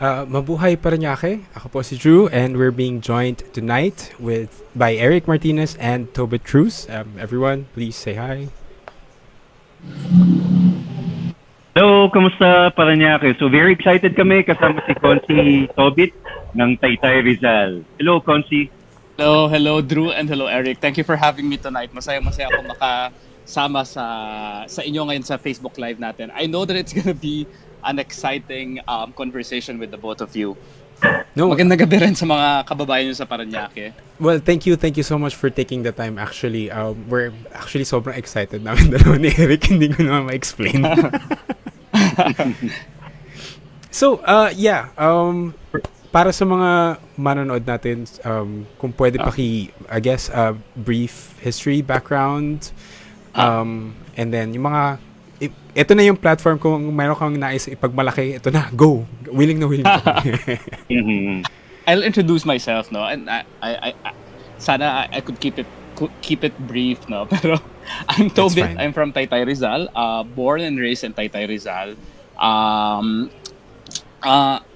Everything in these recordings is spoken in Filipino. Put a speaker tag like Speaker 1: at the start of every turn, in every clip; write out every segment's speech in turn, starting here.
Speaker 1: Mabuhay Paranaque. Ako po si Drew and we're being joined tonight by Eric Martinez and Tobit Cruz. Everyone, please say hi.
Speaker 2: Hello, kamusta Paranaque? So very excited kami kasama si Consi Tobit ng Taytay Rizal. Hello, Consi.
Speaker 3: Hello, Drew, and hello, Eric. Thank you for having me tonight. Masaya ako makasama sa inyo ngayon sa Facebook Live natin. I know that it's gonna be an exciting conversation with the both of you.
Speaker 1: No,
Speaker 3: Magandang gabi rin sa mga kababayan nyo sa Parañaque.
Speaker 1: well, thank you so much for taking the time. Actually, we're actually sobrang excited namin dalawa ni Eric. Hindi ko naman ma-explain. So, para sa mga manonood natin, kung pwede I guess, brief history, background, and then yung mga, ito na yung platform kung mayroon kang nais ipagmalaki, ito na, go! Willing na willing ako.
Speaker 3: I'll introduce myself, no, and I sana I could keep it brief, no, pero I'm Tobit.
Speaker 1: fine.
Speaker 3: I'm from Taytay Rizal, born and raised in Taytay Rizal.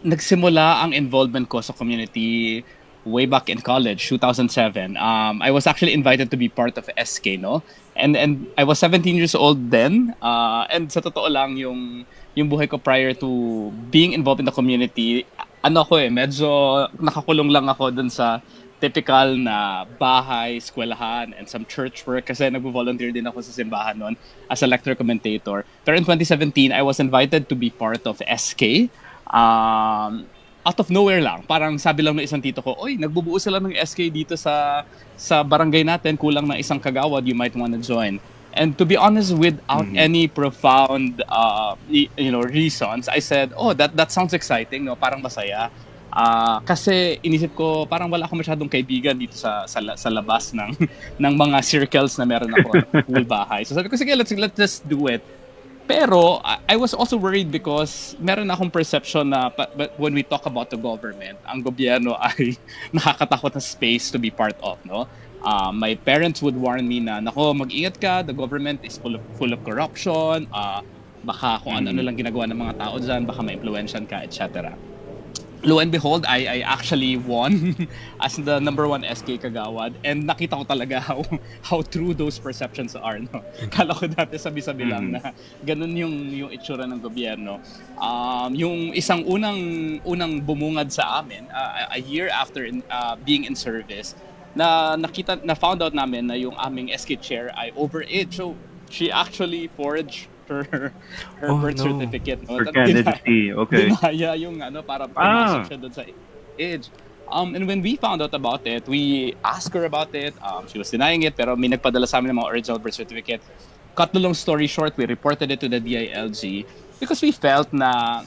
Speaker 3: Nagsimula ang involvement ko sa community way back in college, 2007. I was actually invited to be part of SK, no? And I was 17 years old then. And sa totoo lang, yung buhay ko prior to being involved in the community, medyo nakakulong lang ako dun sa typical na bahay, eskwelahan, and some church work kasi nagvo-volunteer din ako sa simbahan noon as a lecture commentator. Pero in 2017, I was invited to be part of SK. Out of nowhere lang. Parang sabi lang ng isang tito ko, oy, nagbubuo sila ng SK dito sa barangay natin, kulang na isang kagawad, you might want to join. And to be honest, without any profound reasons, I said, oh, that sounds exciting, no? Parang masaya. Kasi inisip ko, parang wala akong masyadong kaibigan dito sa labas ng mga circles na meron ako sa pool bahay. So sabi ko, sige, let's just do it. Pero I was also worried because meron akong perception na but when we talk about the government, ang gobyerno ay nakakatakot na space to be part of, no? My parents would warn me na, nako, mag-ingat ka, the government is full of corruption, baka kung ano lang ginagawa ng mga tao dyan, baka ma-influensyan ka, etc. Lo and behold, I actually won as the number 1 SK Kagawad, and nakita ko talaga how true those perceptions are, no? Kala ko dati sabi-sabi lang na ganun yung itsura ng gobyerno. Yung isang unang bumungad sa amin, a year after being in service, na found out namin na yung aming SK chair ay overage. So she actually forged her birth certificate, no?
Speaker 2: For candidacy, okay.
Speaker 3: Dinaya yung para pumasok siya doon sa age. And when we found out about it, we asked her about it. She was denying it, pero may nagpadala sa amin ng mga original birth certificate. Cut the long story short, we reported it to the DILG because we felt na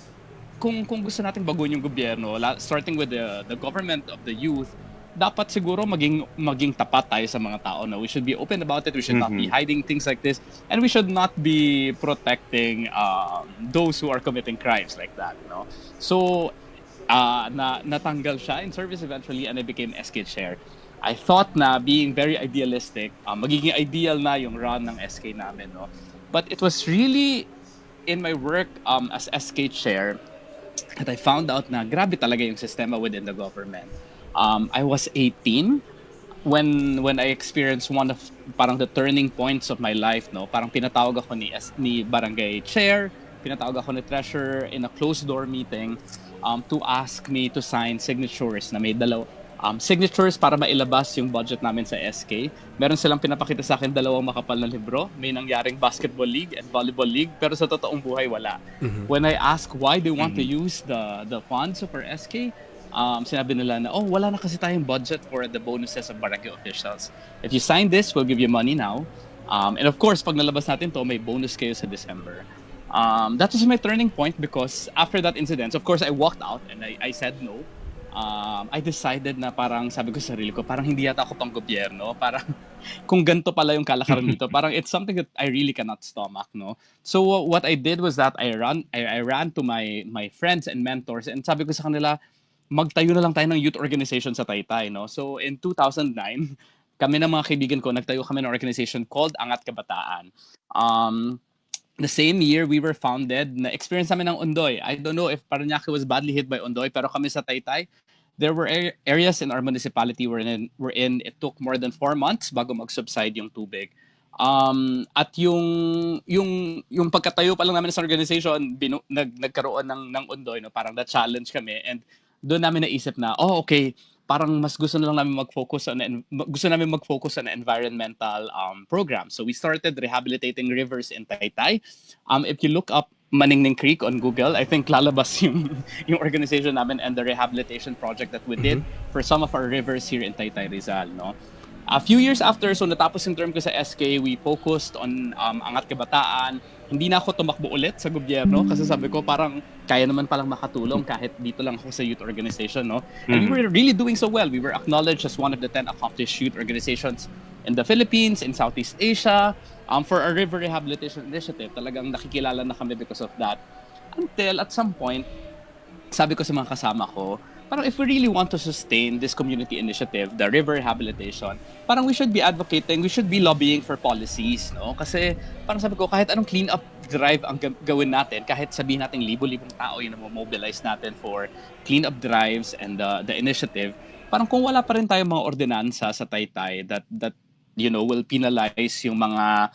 Speaker 3: kung gusto nating baguhin yung gobyerno, starting with the government of the youth, dapat siguro maging tapat tayo sa mga tao na we should be open about it, we should not be hiding things like this, and we should not be protecting those who are committing crimes like that, no? So natanggal siya in service eventually, and I became SK chair. I thought na being very idealistic, magiging ideal na yung run ng SK namin, no? But it was really in my work as SK chair that I found out na grabe talaga yung sistema within the government. I was 18 when I experienced one of parang the turning points of my life, no? Parang pinatawag ako ni barangay chair, pinatawag ako ni treasurer in a closed door meeting to ask me to sign signatures na may signatures para mailabas yung budget namin sa SK. Meron silang pinapakita sa akin 2 makapal na libro. May nangyaring basketball league and volleyball league, pero sa totoong buhay wala. When I ask why they want to use the funds for SK, sinabi nila na, wala na kasi tayong budget for the bonuses of barangay officials. If you sign this, we'll give you money now. And of course, pag nalabas natin to, may bonus kayo sa December. That was my turning point because after that incident, of course, I walked out and I said no. I decided na parang sabi ko sa sarili ko, parang hindi yata ako pang gobyerno. Parang kung ganito pala yung kalakaran dito, parang it's something that I really cannot stomach, no? So what I did was that I ran to my friends and mentors and sabi ko sa kanila, magtayo na lang tayo ng youth organization sa Taytay, no? So in 2009, kami ng mga kaibigan ko, nagtayo kami ng organization called Angat Kabataan. the same year we were founded, na-experience namin ng Ondoy. I don't know if Parañaque was badly hit by Ondoy, pero kami sa Taytay, there were areas in our municipality wherein it took more than 4 months bago mag-subside yung tubig. At yung pagkatayo pa lang namin sa organization, nagkaroon ng Ondoy, no? Parang na-challenge kami, and doon namin naisip na, okay, parang mas gusto na lang namin mag-focus on environmental program. So we started rehabilitating rivers in Taytay. If you look up Maningning Creek on Google, I think lalabas yung organization namin and the rehabilitation project that we did for some of our rivers here in Taytay, Rizal, no? A few years after, so natapos yung term ko sa SK, we focused on Angat Kabataan. Hindi na ako tumakbo ulit sa gobyerno kasi sabi ko parang kaya naman palang makatulong kahit dito lang ako sa youth organization, no? And we were really doing so well. We were acknowledged as one of the 10 accomplished youth organizations in the Philippines, in Southeast Asia, for our river rehabilitation initiative. Talagang nakikilala na kami because of that. Until at some point, sabi ko sa mga kasama ko, parang if we really want to sustain this community initiative, the river rehabilitation, parang we should be advocating, we should be lobbying for policies, no? Kasi parang sabi ko, kahit anong clean up drive ang gawin natin, kahit sabihin natin libo-libong tao yung mobilize natin for clean up drives and the initiative, parang kung wala pa rin tayong mga ordinansa sa Taytay that will penalize yung mga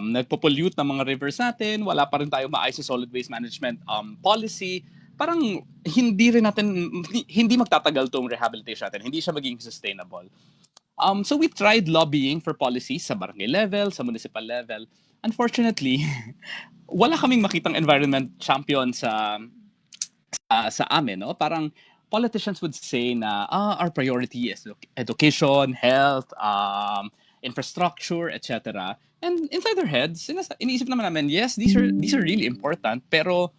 Speaker 3: nagpo-pollute ng mga rivers natin, wala pa rin tayong maayos sa solid waste management policy, parang hindi magtatagal tong rehabilitation natin, hindi siya magiging sustainable. So we tried lobbying for policies sa barangay level, sa municipal level. Unfortunately, wala kaming makitang environment champion sa amin, no? Parang politicians would say na our priority is education, health, infrastructure, etc. And inside their heads, iniisip naman namin, yes, these are really important, pero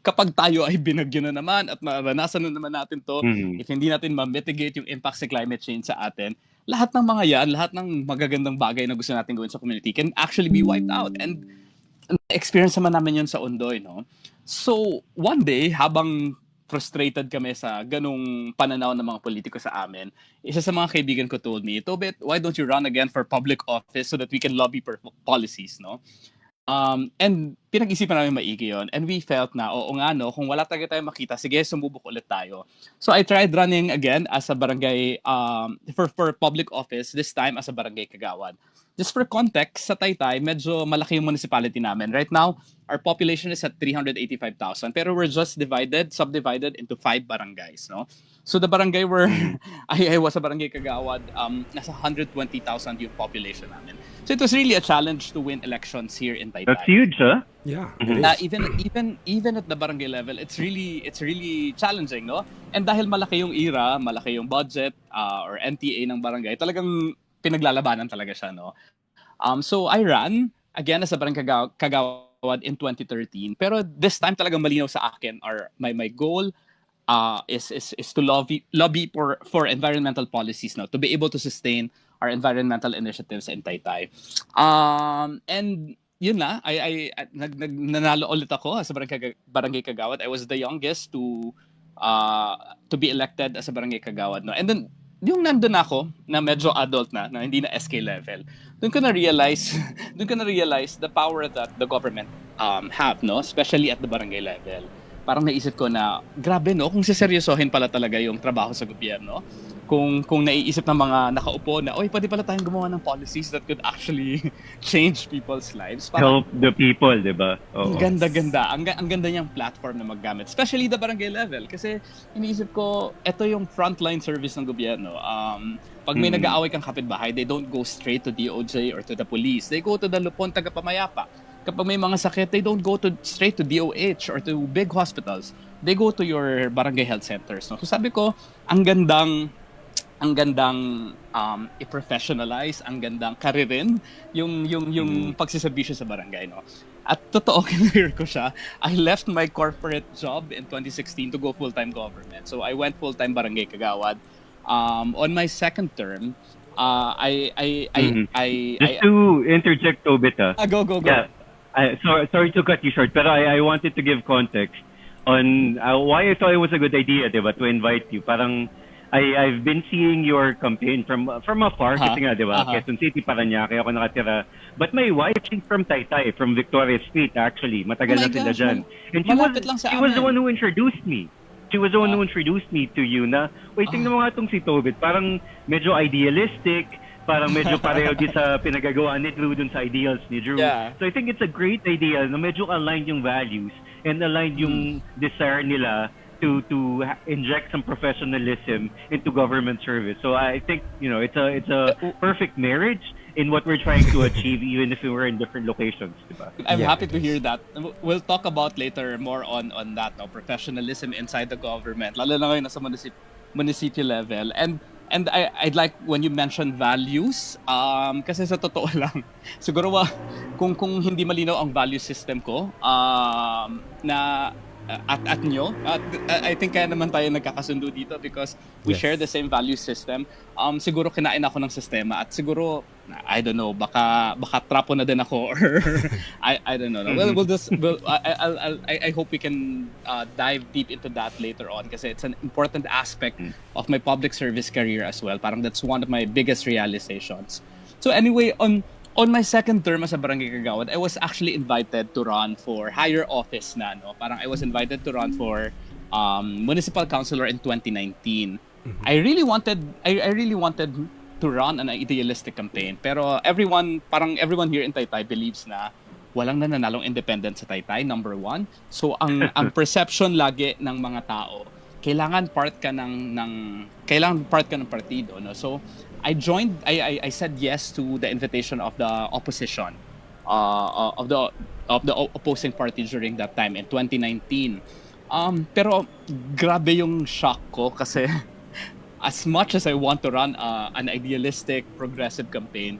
Speaker 3: kapag tayo ay binagyo na naman at naranasan na naman natin to, if hindi natin ma-mitigate yung impact sa climate change sa atin, lahat ng mga yan, lahat ng magagandang bagay na gusto natin gawin sa community can actually be wiped out. And experience naman namin yun sa Ondoy, no? So, one day, habang frustrated kami sa ganung pananaw ng mga politiko sa amin, isa sa mga kaibigan ko told me, Tobit, why don't you run again for public office so that we can lobby for policies, no? And pinag-isipan namin maigi yun. And we felt na, oo nga, no, kung wala talaga tayo makita, sige, sumubok ulit tayo. So I tried running again as a barangay, for public office, this time as a barangay kagawad. Just for context, sa Taytay, medyo malaki yung municipality namin. Right now, our population is at 385,000, pero we're just subdivided into 5 barangays, no? So the barangay where I was a barangay kagawad, nasa 120,000 yung population namin. So it was really a challenge to win elections here in Taytay.
Speaker 2: That's huge, huh?
Speaker 1: Yeah. It is.
Speaker 3: Even at the barangay level, it's really challenging, no? And dahil malaki yung IRA, malaki yung budget or NTA ng barangay, talagang pinaglalabanan talaga siya, no? So I ran again as a barangay kagawad in 2013, pero this time talagang malinaw sa akin, my goal is to lobby for environmental policies, no, to be able to sustain our environmental initiatives in Taytay. And yun na, nanalo ulit ako as a barangay kagawad. I was the youngest to be elected as a barangay kagawad, no. And then yung nandun ako na medyo adult na hindi na SK level, doon ko na realize the power that the government have, no, especially at the barangay level. Parang naisip ko na, grabe, no, kung siseryosohin pala talaga yung trabaho sa gobyerno, kung naiisip ng mga nakaupo na, pwede pala tayong gumawa ng policies that could actually change people's lives. Parang,
Speaker 2: help the people, di ba?
Speaker 3: Ang ganda-ganda. Ang ganda niyang platform na maggamit. Especially the barangay level. Kasi iniisip ko, ito yung frontline service ng gobyerno. Pag may nag-aaway kang kapitbahay, they don't go straight to DOJ or to the police. They go to the lupon tagapamayapa. Kapag may mga sakit, they don't go straight to DOH or to big hospitals. They go to your barangay health centers. No? So sabi ko, ang gandang i-professionalize, ang gandang karirin yung pagsiservisyo sa barangay, no. At totoo, kinuha ko siya. I left my corporate job in 2016 to go full-time government. So I went full-time barangay kagawad. On my second term,
Speaker 2: Just to interject a bit,
Speaker 3: go.
Speaker 2: Yeah. Sorry to cut you short, but I wanted to give context on why I thought it was a good idea, diba, to invite you. Parang I've been seeing your campaign from afar kasi nga, di ba?
Speaker 3: Uh-huh.
Speaker 2: Quezon City, Parañaque ako nakatira. But my wife, she's from Taytay, from Victoria Street actually. Matagal
Speaker 3: Oh my
Speaker 2: na sila
Speaker 3: gosh,
Speaker 2: dyan. And
Speaker 3: malapit lang sa
Speaker 2: she was the
Speaker 3: amin.
Speaker 2: one who introduced me. She was the one who introduced me to you na, wait, tingnan mo nga itong si Tobit. Parang medyo idealistic, parang medyo pareho din sa pinagagawa ni Drew dun sa ideals ni Drew.
Speaker 3: Yeah.
Speaker 2: So I think it's a great idea na medyo aligned yung values and aligned yung desire nila to inject some professionalism into government service. So I think, it's a perfect marriage in what we're trying to achieve even if we were in different locations, diba?
Speaker 3: I'm
Speaker 1: Yeah,
Speaker 3: happy to
Speaker 1: it
Speaker 3: hear that. We'll talk about later more on that, no, professionalism inside the government, lalo na ngayon nasa municipal level. And I'd like when you mention values, kasi sa totoo lang, siguro kung hindi malinaw ang value system ko, na at nyo, I think kaya naman tayo nagkakasundo dito because we
Speaker 1: Yes.
Speaker 3: share the same value system. Siguro kinain ako ng sistema at siguro I don't know, baka trapo na din ako or I don't know. Well, I hope we can dive deep into that later on kasi it's an important aspect of my public service career as well. Parang that's one of my biggest realizations. So anyway, on my second term as a barangay kagawad, I was actually invited to run for higher office na, no? Parang I was invited to run for municipal councilor in 2019. I really wanted to run an idealistic campaign, pero everyone here in Taytay believes na walang nananalong independent sa Taytay, number one. So ang perception lagi ng mga tao, kailangan part ka ng partido, no? So I said yes to the invitation of the opposition, of the opposing party during that time in 2019. Pero grabe yung shock ko kasi as much as I want to run an idealistic progressive campaign,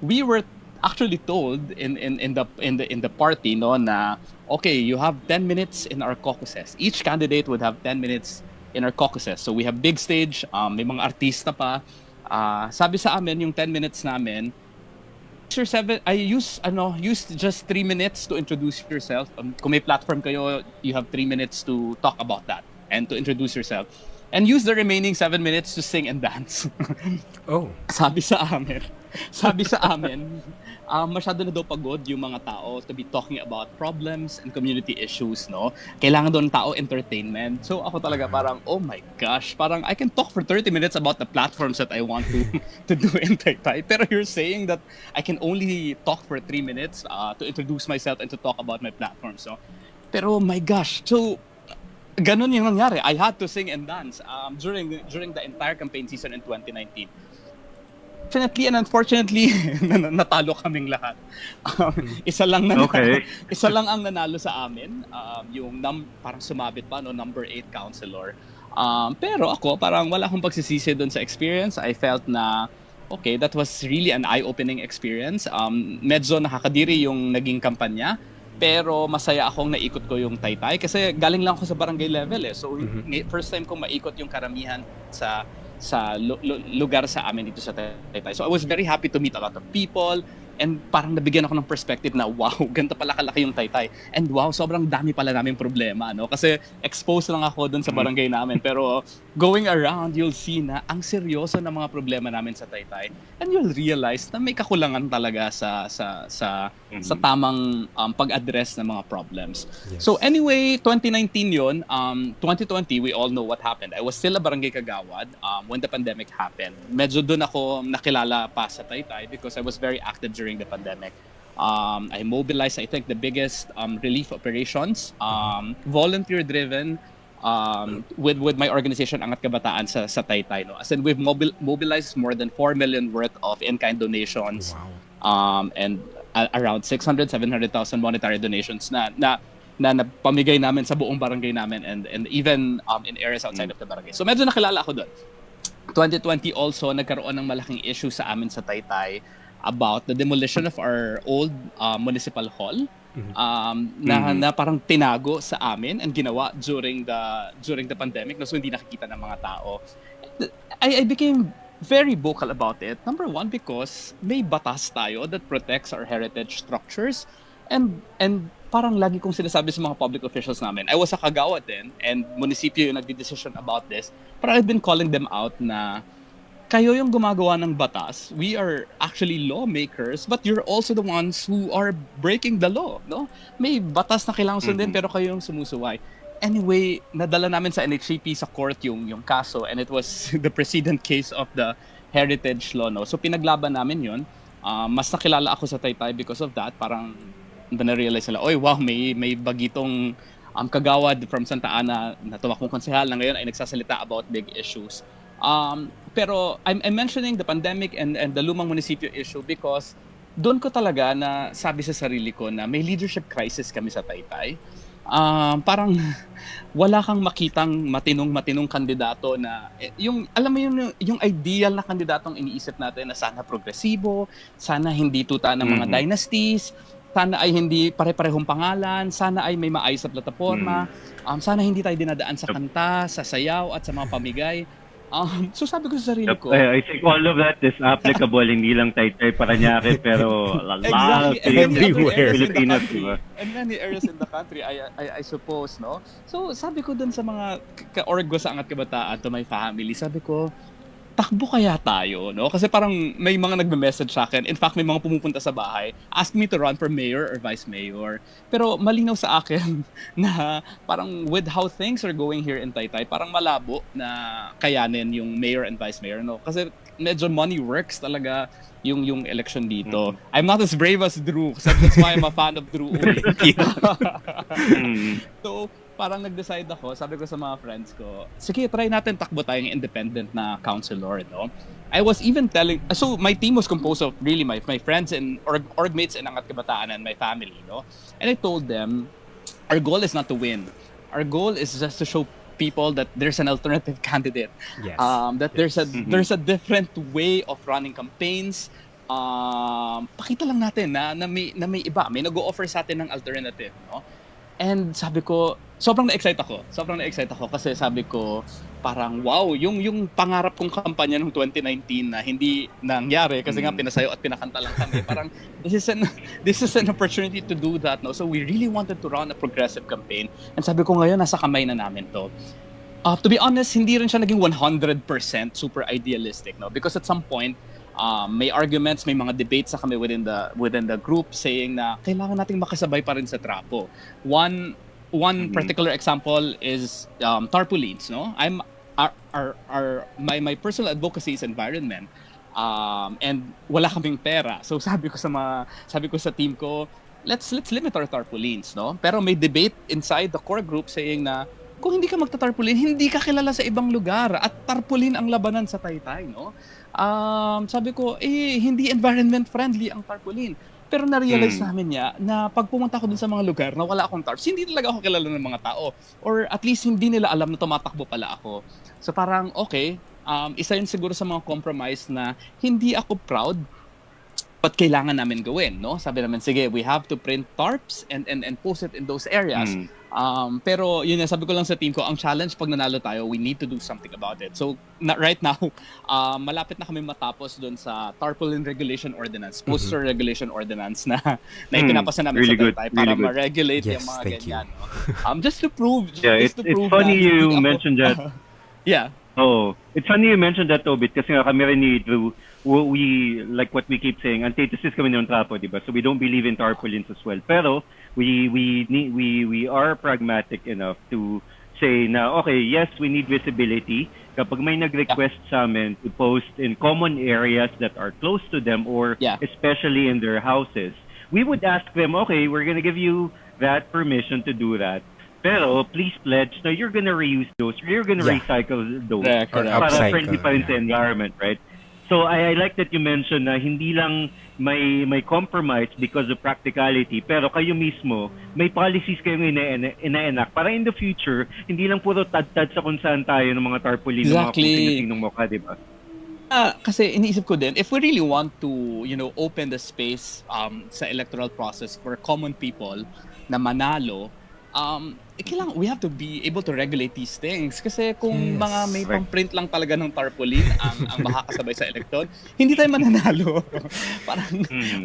Speaker 3: we were actually told in the party, no, na okay, you have 10 minutes in our caucuses. Each candidate would have 10 minutes in our caucuses. So we have big stage, may mga artista pa. Sabi sa amin yung 10 minutes namin, use just 3 minutes to introduce yourself. Kung may platform kayo, you have 3 minutes to talk about that and to introduce yourself. And use the remaining 7 minutes to sing and dance.
Speaker 1: Oh.
Speaker 3: Sabi sa amin, masyado na daw pagod yung mga tao to be talking about problems and community issues, no? Kailangan doon tao entertainment. So ako talaga parang, oh my gosh, parang I can talk for 30 minutes about the platforms that I want to do in Taytay. Pero you're saying that I can only talk for 3 minutes to introduce myself and to talk about my platform. So, pero my gosh, so ganun yung nangyari. I had to sing and dance during the entire campaign season in 2019. Fortunately and unfortunately, natalo kaming lahat. Isa lang ang nanalo sa amin, yung parang sumabit pa, no, number 8 councilor. Pero ako parang wala akong pagsisisi doon sa experience. I felt na okay, that was really an eye-opening experience. Medyo nakakadiri yung naging kampanya. Pero masaya akong naikot ko yung Taytay kasi galing lang ako sa barangay level eh. So first time kong maikot yung karamihan sa lugar sa amin dito sa Taytay. So I was very happy to meet a lot of people and parang nabigyan ako ng perspective na wow, ganito pala kalaki yung Taytay. And wow, sobrang dami pala naming problema, no? Kasi exposed lang ako doon sa barangay namin. Pero going around, you'll see na ang seryoso ng mga problema namin sa Taytay. And you'll realize na may kakulangan talaga sa tamang pag-address ng mga problems.
Speaker 1: Yes.
Speaker 3: So anyway, 2019 yun. 2020, we all know what happened. I was still a barangay kagawad when the pandemic happened. Medyo doon ako nakilala pa sa Taytay because I was very active during the pandemic. I mobilized, I think, the biggest relief operations, volunteer-driven, with my organization Angat Kabataan sa Taytay, no? As in, we've mobilized more than 4 million worth of in-kind donations.
Speaker 1: Wow.
Speaker 3: And around 600-700,000 monetary donations na napamigay namin sa buong barangay namin and even in areas outside of the barangay. So medyo nakilala ako doon. 2020 also, nagkaroon ng malaking issue sa amin sa Taytay about the demolition of our old municipal hall. Na parang tinago sa amin and ginawa during the pandemic, no? So hindi nakikita ng mga tao. I became very vocal about it. Number one, because may batas tayo that protects our heritage structures, and parang lagi kong sinasabi sa mga public officials namin, I was a kagawad din, and munisipyo yung nagdi-decision about this, but I've been calling them out na, kayo yung gumagawa ng batas, we are actually lawmakers, but you're also the ones who are breaking the law, no? May batas na kailangan sundin, pero kayo yung sumusuway. Anyway, nadala namin sa NHCP sa court yung kaso, and it was the precedent case of the heritage law, no? So pinaglaban namin yun. Mas nakilala ako sa Taytay because of that. Parang na-realize nila, oy, wow, may bagitong kagawad from Santa Ana na tumakbong konsehal na ngayon ay nagsasalita about big issues. Pero I'm mentioning the pandemic and the lumang munisipyo issue because doon ko talaga na sabi sa sarili ko na may leadership crisis kami sa Taytay. Parang wala kang makitang matinong kandidato na yung alam mo yung ideal na kandidatong iniisip natin na sana progresibo, sana hindi tuta ng mga dynasties, sana ay hindi pare-parehong pangalan, sana ay may maayos na plataforma, sana hindi tayo dinadaan sa kanta, sa sayaw at sa mga pamigay. So sabi ko sa sarili ko,
Speaker 2: I think all of that is applicable, hindi lang Taytay, Parañaque, pero
Speaker 3: exactly,
Speaker 1: everywhere.
Speaker 2: Pilipinas, diba?
Speaker 3: And many areas in the country, I suppose, no? So sabi ko dun sa mga ka-org ko sa Angat Kabataan, to my family, sabi ko, takbo kaya tayo, no? Kasi parang may mga nagme-message sa akin. In fact, may mga pumupunta sa bahay, ask me to run for mayor or vice mayor. Pero malinaw sa akin na parang with how things are going here in Taytay, parang malabo na kayanin yung mayor and vice mayor, no? Kasi medyo money works talaga yung election dito. I'm not as brave as Drew, so that's why I'm a fan of Drew Uy. So, parang nag-decide ako, sabi ko sa mga friends ko, sige, try natin takbo tayong independent na councilor, no? I was even telling, so my team was composed of really my friends and org mates in Angat Kabataan and my family, no? And I told them, our goal is not to win. Our goal is just to show people that there's an alternative candidate.
Speaker 1: Yes.
Speaker 3: That there's a different way of running campaigns. Pakita lang natin na may iba, may nag-o-offer sa atin ng alternative, no? And sabi ko, sobrang na-excite ako kasi sabi ko, parang wow, yung pangarap kong kampanya noong 2019 na hindi nangyari kasi nga pinasayo at pinakanta lang kami. Parang this is an opportunity to do that, no? So we really wanted to run a progressive campaign. And sabi ko ngayon, nasa kamay na namin to. To be honest, hindi rin siya naging 100% super idealistic, no? Because at some point, may arguments, may mga debates sa kami within the group saying na kailangan nating makasabay pa rin sa trapo. One particular example is tarpaulins, no? My personal advocacy is environment. And wala kaming pera. So sabi ko sa team ko, let's limit our tarpaulins, no? Pero may debate inside the core group saying na kung hindi ka magtatarpaulin, hindi ka kilala sa ibang lugar at tarpaulin ang labanan sa Taytay, no? Sabi ko, hindi environment friendly ang tarpaulin. Pero na-realize namin niya na pag pumunta ako dun sa mga lugar na wala akong tarps, hindi talaga ako kilala ng mga tao. Or at least hindi nila alam na tumatakbo pala ako. So parang, okay, isa yun siguro sa mga compromise na hindi ako proud but kailangan namin gawin, no? Sabi namin, sige, we have to print tarps and post it in those areas. Pero yun sabi ko lang sa team ko, ang challenge pag nanalo tayo, we need to do something about it. So right now, malapit na kami matapos doon sa Tarpaulin Regulation Ordinance, Poster Regulation Ordinance na ipinapasa namin
Speaker 2: really
Speaker 3: sa Taytay para
Speaker 2: good.
Speaker 3: ma-regulate
Speaker 1: Yes,
Speaker 3: yung mga
Speaker 1: thank
Speaker 3: ganyan. No? Just to prove,
Speaker 2: It's funny you mentioned that.
Speaker 3: Yeah.
Speaker 2: Oh, it's funny you mentioned that, Tobit, kasi nga kami rin ni Drew, we, like what we keep saying, antithesis kami ng trapo, diba? So we don't believe in tarpaulins as well. Pero we are pragmatic enough to say na, okay, yes, we need visibility. Kapag may nag-request sa amin to post in common areas that are close to them or especially in their houses, we would ask them, okay, we're gonna give you that permission to do that. Pero please pledge na you're gonna reuse those, you're gonna recycle those para friendly pa rin sa environment, right? So I like that you mentioned na hindi lang may compromise because of practicality, pero kayo mismo may policies kayong ina-enact para in the future hindi lang puro tad-tad sa kung saan tayo ng mga tarpaulin ng mga puting ng mukha, di ba?
Speaker 3: Kasi iniisip ko din, if we really want to, open the space sa electoral process for common people na manalo, kailangan, we have to be able to regulate these things. Kasi kung
Speaker 1: Yes.
Speaker 3: mga may
Speaker 2: Correct.
Speaker 3: pang-print lang talaga ng tarpaulin ang makakasabay sa eleksyon, hindi tayo mananalo. Parang,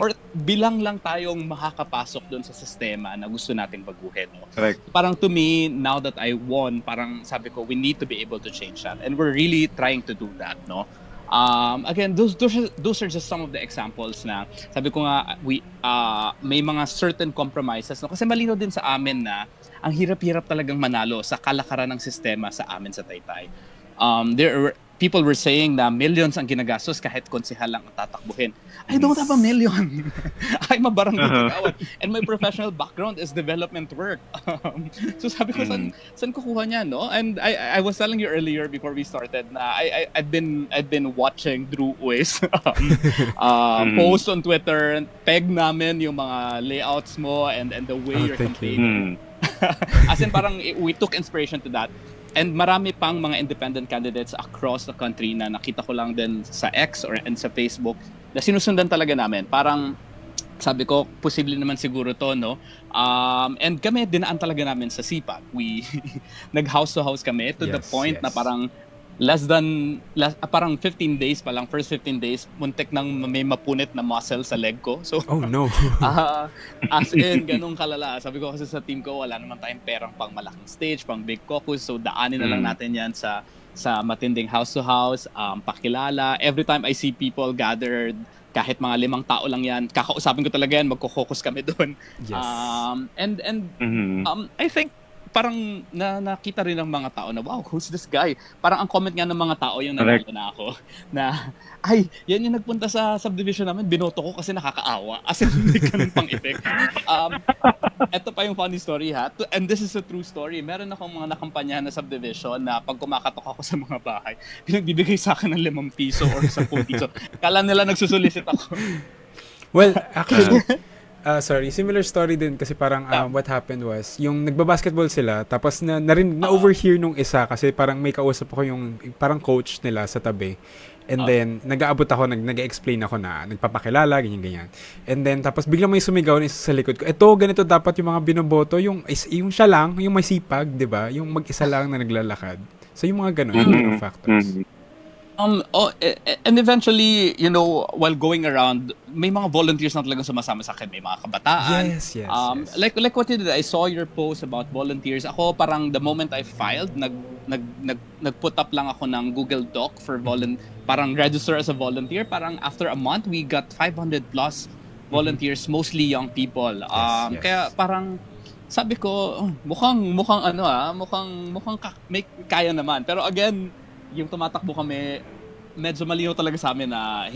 Speaker 3: or bilang lang tayong makakapasok doon sa sistema na gusto nating baguhin. No?
Speaker 2: Correct.
Speaker 3: Parang to me, now that I won, parang sabi ko, we need to be able to change that. And we're really trying to do that, no? Again, those are just some of the examples na sabi ko nga may mga certain compromises, no? Kasi malinaw din sa amin na ang hirap-hirap talagang manalo sa kalakaran ng sistema sa amin sa Taytay. People were saying na millions ang ginagastos kahit konsehal lang ang tatakbuhin. I don't have a million. I'm a barangay kagawad. And my professional background is development work. So sabi ko, saan kukuha niya, no? And I was telling you earlier before we started na I've been watching Drew Uys post on Twitter, peg namin yung mga layouts mo and the way you're
Speaker 1: thank you.
Speaker 3: campaigning. As in parang we took inspiration to that. And marami pang mga independent candidates across the country na nakita ko lang din sa X and sa Facebook na sinusundan talaga namin. Parang sabi ko, posible naman siguro to, no? And kami, dinaan talaga namin sa sipag. We nag-house to house kami to the
Speaker 1: Yes,
Speaker 3: point na
Speaker 1: yes.
Speaker 3: parang parang 15 days pa lang, first 15 days, muntik nang may mapunit na muscle sa leg ko. So,
Speaker 1: Oh no.
Speaker 3: as in, ganun kalala. Sabi ko kasi sa team ko, wala naman tayong perang pang malaking stage, pang big caucus. So, daanin na lang natin yan sa matinding house-to-house, pakilala. Every time I see people gathered, kahit mga 5 tao lang yan, kakausapin ko talaga yan, magko-focus kami doon.
Speaker 1: Yes.
Speaker 3: I think, parang nakita rin ng mga tao na, wow, who's this guy? Parang ang comment nga ng mga tao yung nanalo na ako, na, ay, yan yung nagpunta sa subdivision namin, binoto ko kasi nakakaawa. As in, hindi ganun pang effect. Ito pa yung funny story, ha? And this is a true story. Meron akong mga nakampanyahan na subdivision na pag kumakatok ako sa mga bahay, pinagbibigay sa akin ng 5 piso or 10 piso. Kala nila nagsusulisit ako.
Speaker 1: Well, actually, sorry, similar story din kasi parang what happened was, yung nagbabasketball sila, tapos na-overhear nung isa kasi parang may kausap ako yung parang coach nila sa tabi. And then, nag-aabot ako, nag-explain ako na nagpapakilala, ganyan-ganyan. And then, tapos biglang may sumigaw na isa sa likod ko, eto, ganito dapat yung mga binoboto, yung siya lang, yung may sipag, di ba? Yung mag-isa lang na naglalakad. So, yung mga ganun, yung ganun factors.
Speaker 3: And eventually, you know, while going around, may mga volunteers na talagang sumasama sa akin, may mga kabataan.
Speaker 1: Yes.
Speaker 3: Like what you did, I saw your post about volunteers. Ako parang the moment I filed, nag-put up lang ako ng Google Doc for parang register as a volunteer. Parang after a month, we got 500 plus volunteers, mostly young people.
Speaker 1: Yes.
Speaker 3: Kaya parang sabi ko, mukhang may kaya naman. Pero again, yung tumatakbo kami, medyo malinaw talaga sa amin na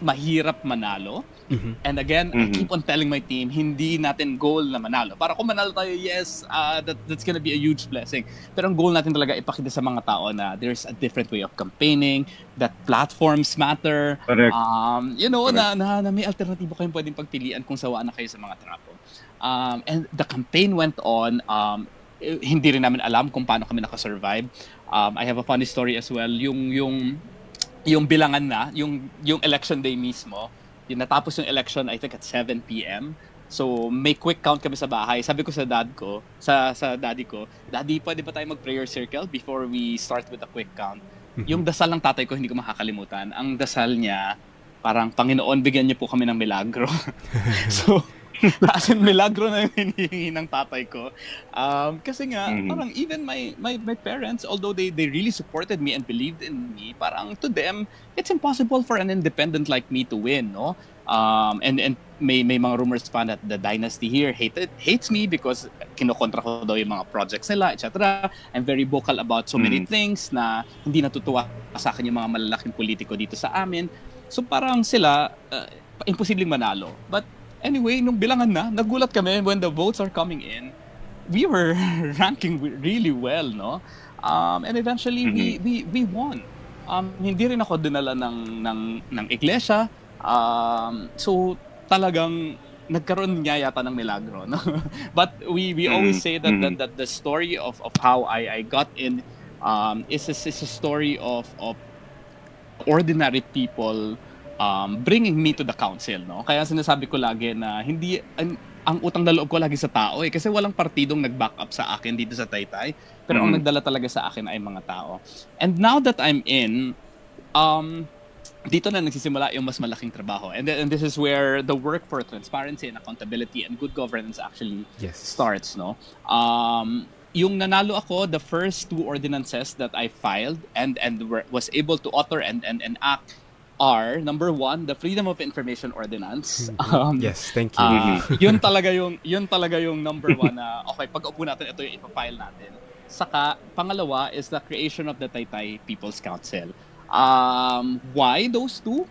Speaker 3: mahirap manalo. And again, I keep on telling my team, hindi natin goal na manalo. Para kung manalo tayo, yes, that's gonna be a huge blessing. Pero ang goal natin talaga ipakita sa mga tao na there's a different way of campaigning, that platforms matter.
Speaker 2: Correct.
Speaker 3: You know, na may alternatibo kayong pwedeng pagpilian kung sawaan na kayo sa mga trapo. And the campaign went on. Hindi rin namin alam kung paano kami nakasurvive. I have a funny story as well. Yung bilangan na, yung election day mismo, yung natapos yung election, I think at 7 p.m. So, may quick count kami sa bahay. Sabi ko sa daddy ko, Daddy, pwede ba tayo mag-prayer circle before we start with a quick count? Yung dasal ng tatay ko, hindi ko makakalimutan. Ang dasal niya, parang, Panginoon, bigyan niyo po kami ng milagro. So, as in, milagro na yung hinihingi ng tatay ko. Kasi nga, parang even my parents, although they really supported me and believed in me, parang to them, it's impossible for an independent like me to win, no? And may mga rumors pa that the dynasty here hates me because kinokontra ko daw yung mga projects nila, etc. I'm very vocal about so many things na hindi natutuwa sa akin yung mga malalaking politiko dito sa amin. So parang sila, imposibleng manalo. But anyway, nung bilangan na, nagulat kami when the votes are coming in. We were ranking really well, no? And eventually we won. Hindi rin ako dinala ng iglesia. So talagang nagkaroon niya yata ng milagro, no? But we always say that the story of how I got in is a story of ordinary people bringing me to the council, no? Kaya sinasabi ko lagi na ang utang na loob ko lagi sa tao kasi walang partidong nag-back up sa akin dito sa Taytay. Pero ang nagdala talaga sa akin ay mga tao. And now that I'm in, dito na nagsisimula yung mas malaking trabaho. And this is where the work for transparency and accountability and good governance actually starts, no? Yung nanalo ako, the first 2 ordinances that I filed and was able to author and act are, number 1, the Freedom of Information Ordinance.
Speaker 1: Yes, thank you.
Speaker 3: Yun talaga yung number 1 na okay, pag upo natin, ito yung ipafile natin. Saka, pangalawa is the creation of the Taytay People's Council. Why those 2?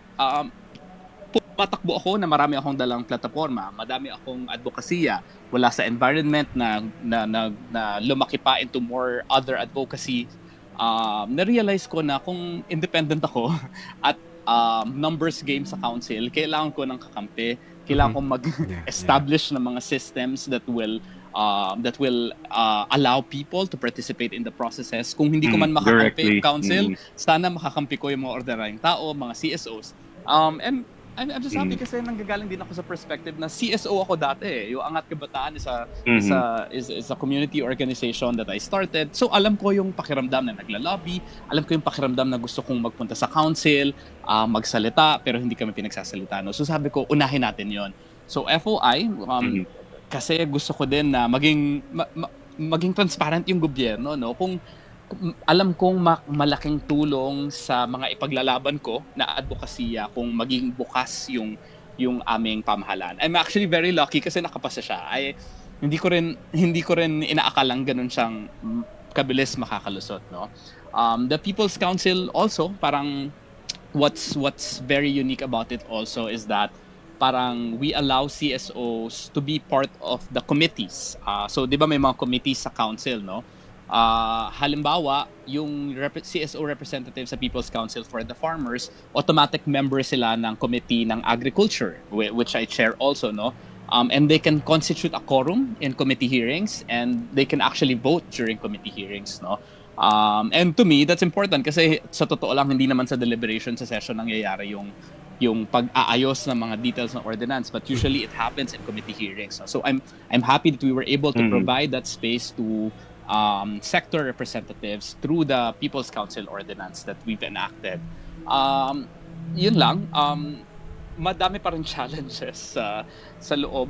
Speaker 3: Pumatakbo ako na marami akong dalang plataforma, madami akong advokasya, wala sa environment na lumaki pa into more other advocacy. Na-realize ko na kung independent ako at numbers game sa council, kailangan ko ng kakampi, kailangan kong mag-establish ng mga systems that will allow people to participate in the processes. Kung hindi ko man makakampi yung council, sana makakampi ko yung mga ordinaryong tao, mga CSOs. And I'm just happy kasi nanggagaling din ako sa perspective na CSO ako dati eh. Yung Angat Kabataan is a community organization that I started. So alam ko yung pakiramdam na naglalobby, alam ko yung pakiramdam na gusto kong magpunta sa council, magsalita, pero hindi kami pinagsasalita. No? So sabi ko, unahin natin yon. So FOI, kasi gusto ko din na maging transparent yung gobyerno. No? Kung alam kong malaking tulong sa mga ipaglalaban ko na advokasya kung maging bukas yung aming pamahalaan. I'm actually very lucky kasi nakapasa siya. Hindi ko rin inaakalang ganun siyang kabilis makakalusot, no? The People's Council also, parang what's very unique about it also is that parang we allow CSOs to be part of the committees. So 'di ba may mga committees sa council, no? Halimbawa, yung CSO representative sa People's Council for the Farmers, automatic member sila ng committee ng agriculture, which I chair also, no? And they can constitute a quorum in committee hearings and they can actually vote during committee hearings, no? And to me, that's important kasi sa totoo lang, hindi naman sa deliberation sa session nangyayari yung pag-aayos ng mga details ng ordinance, but usually it happens in committee hearings. No? So I'm happy that we were able to provide that space to sector representatives through the People's Council ordinance that we've enacted. Yun lang, madami pa rin challenges sa loob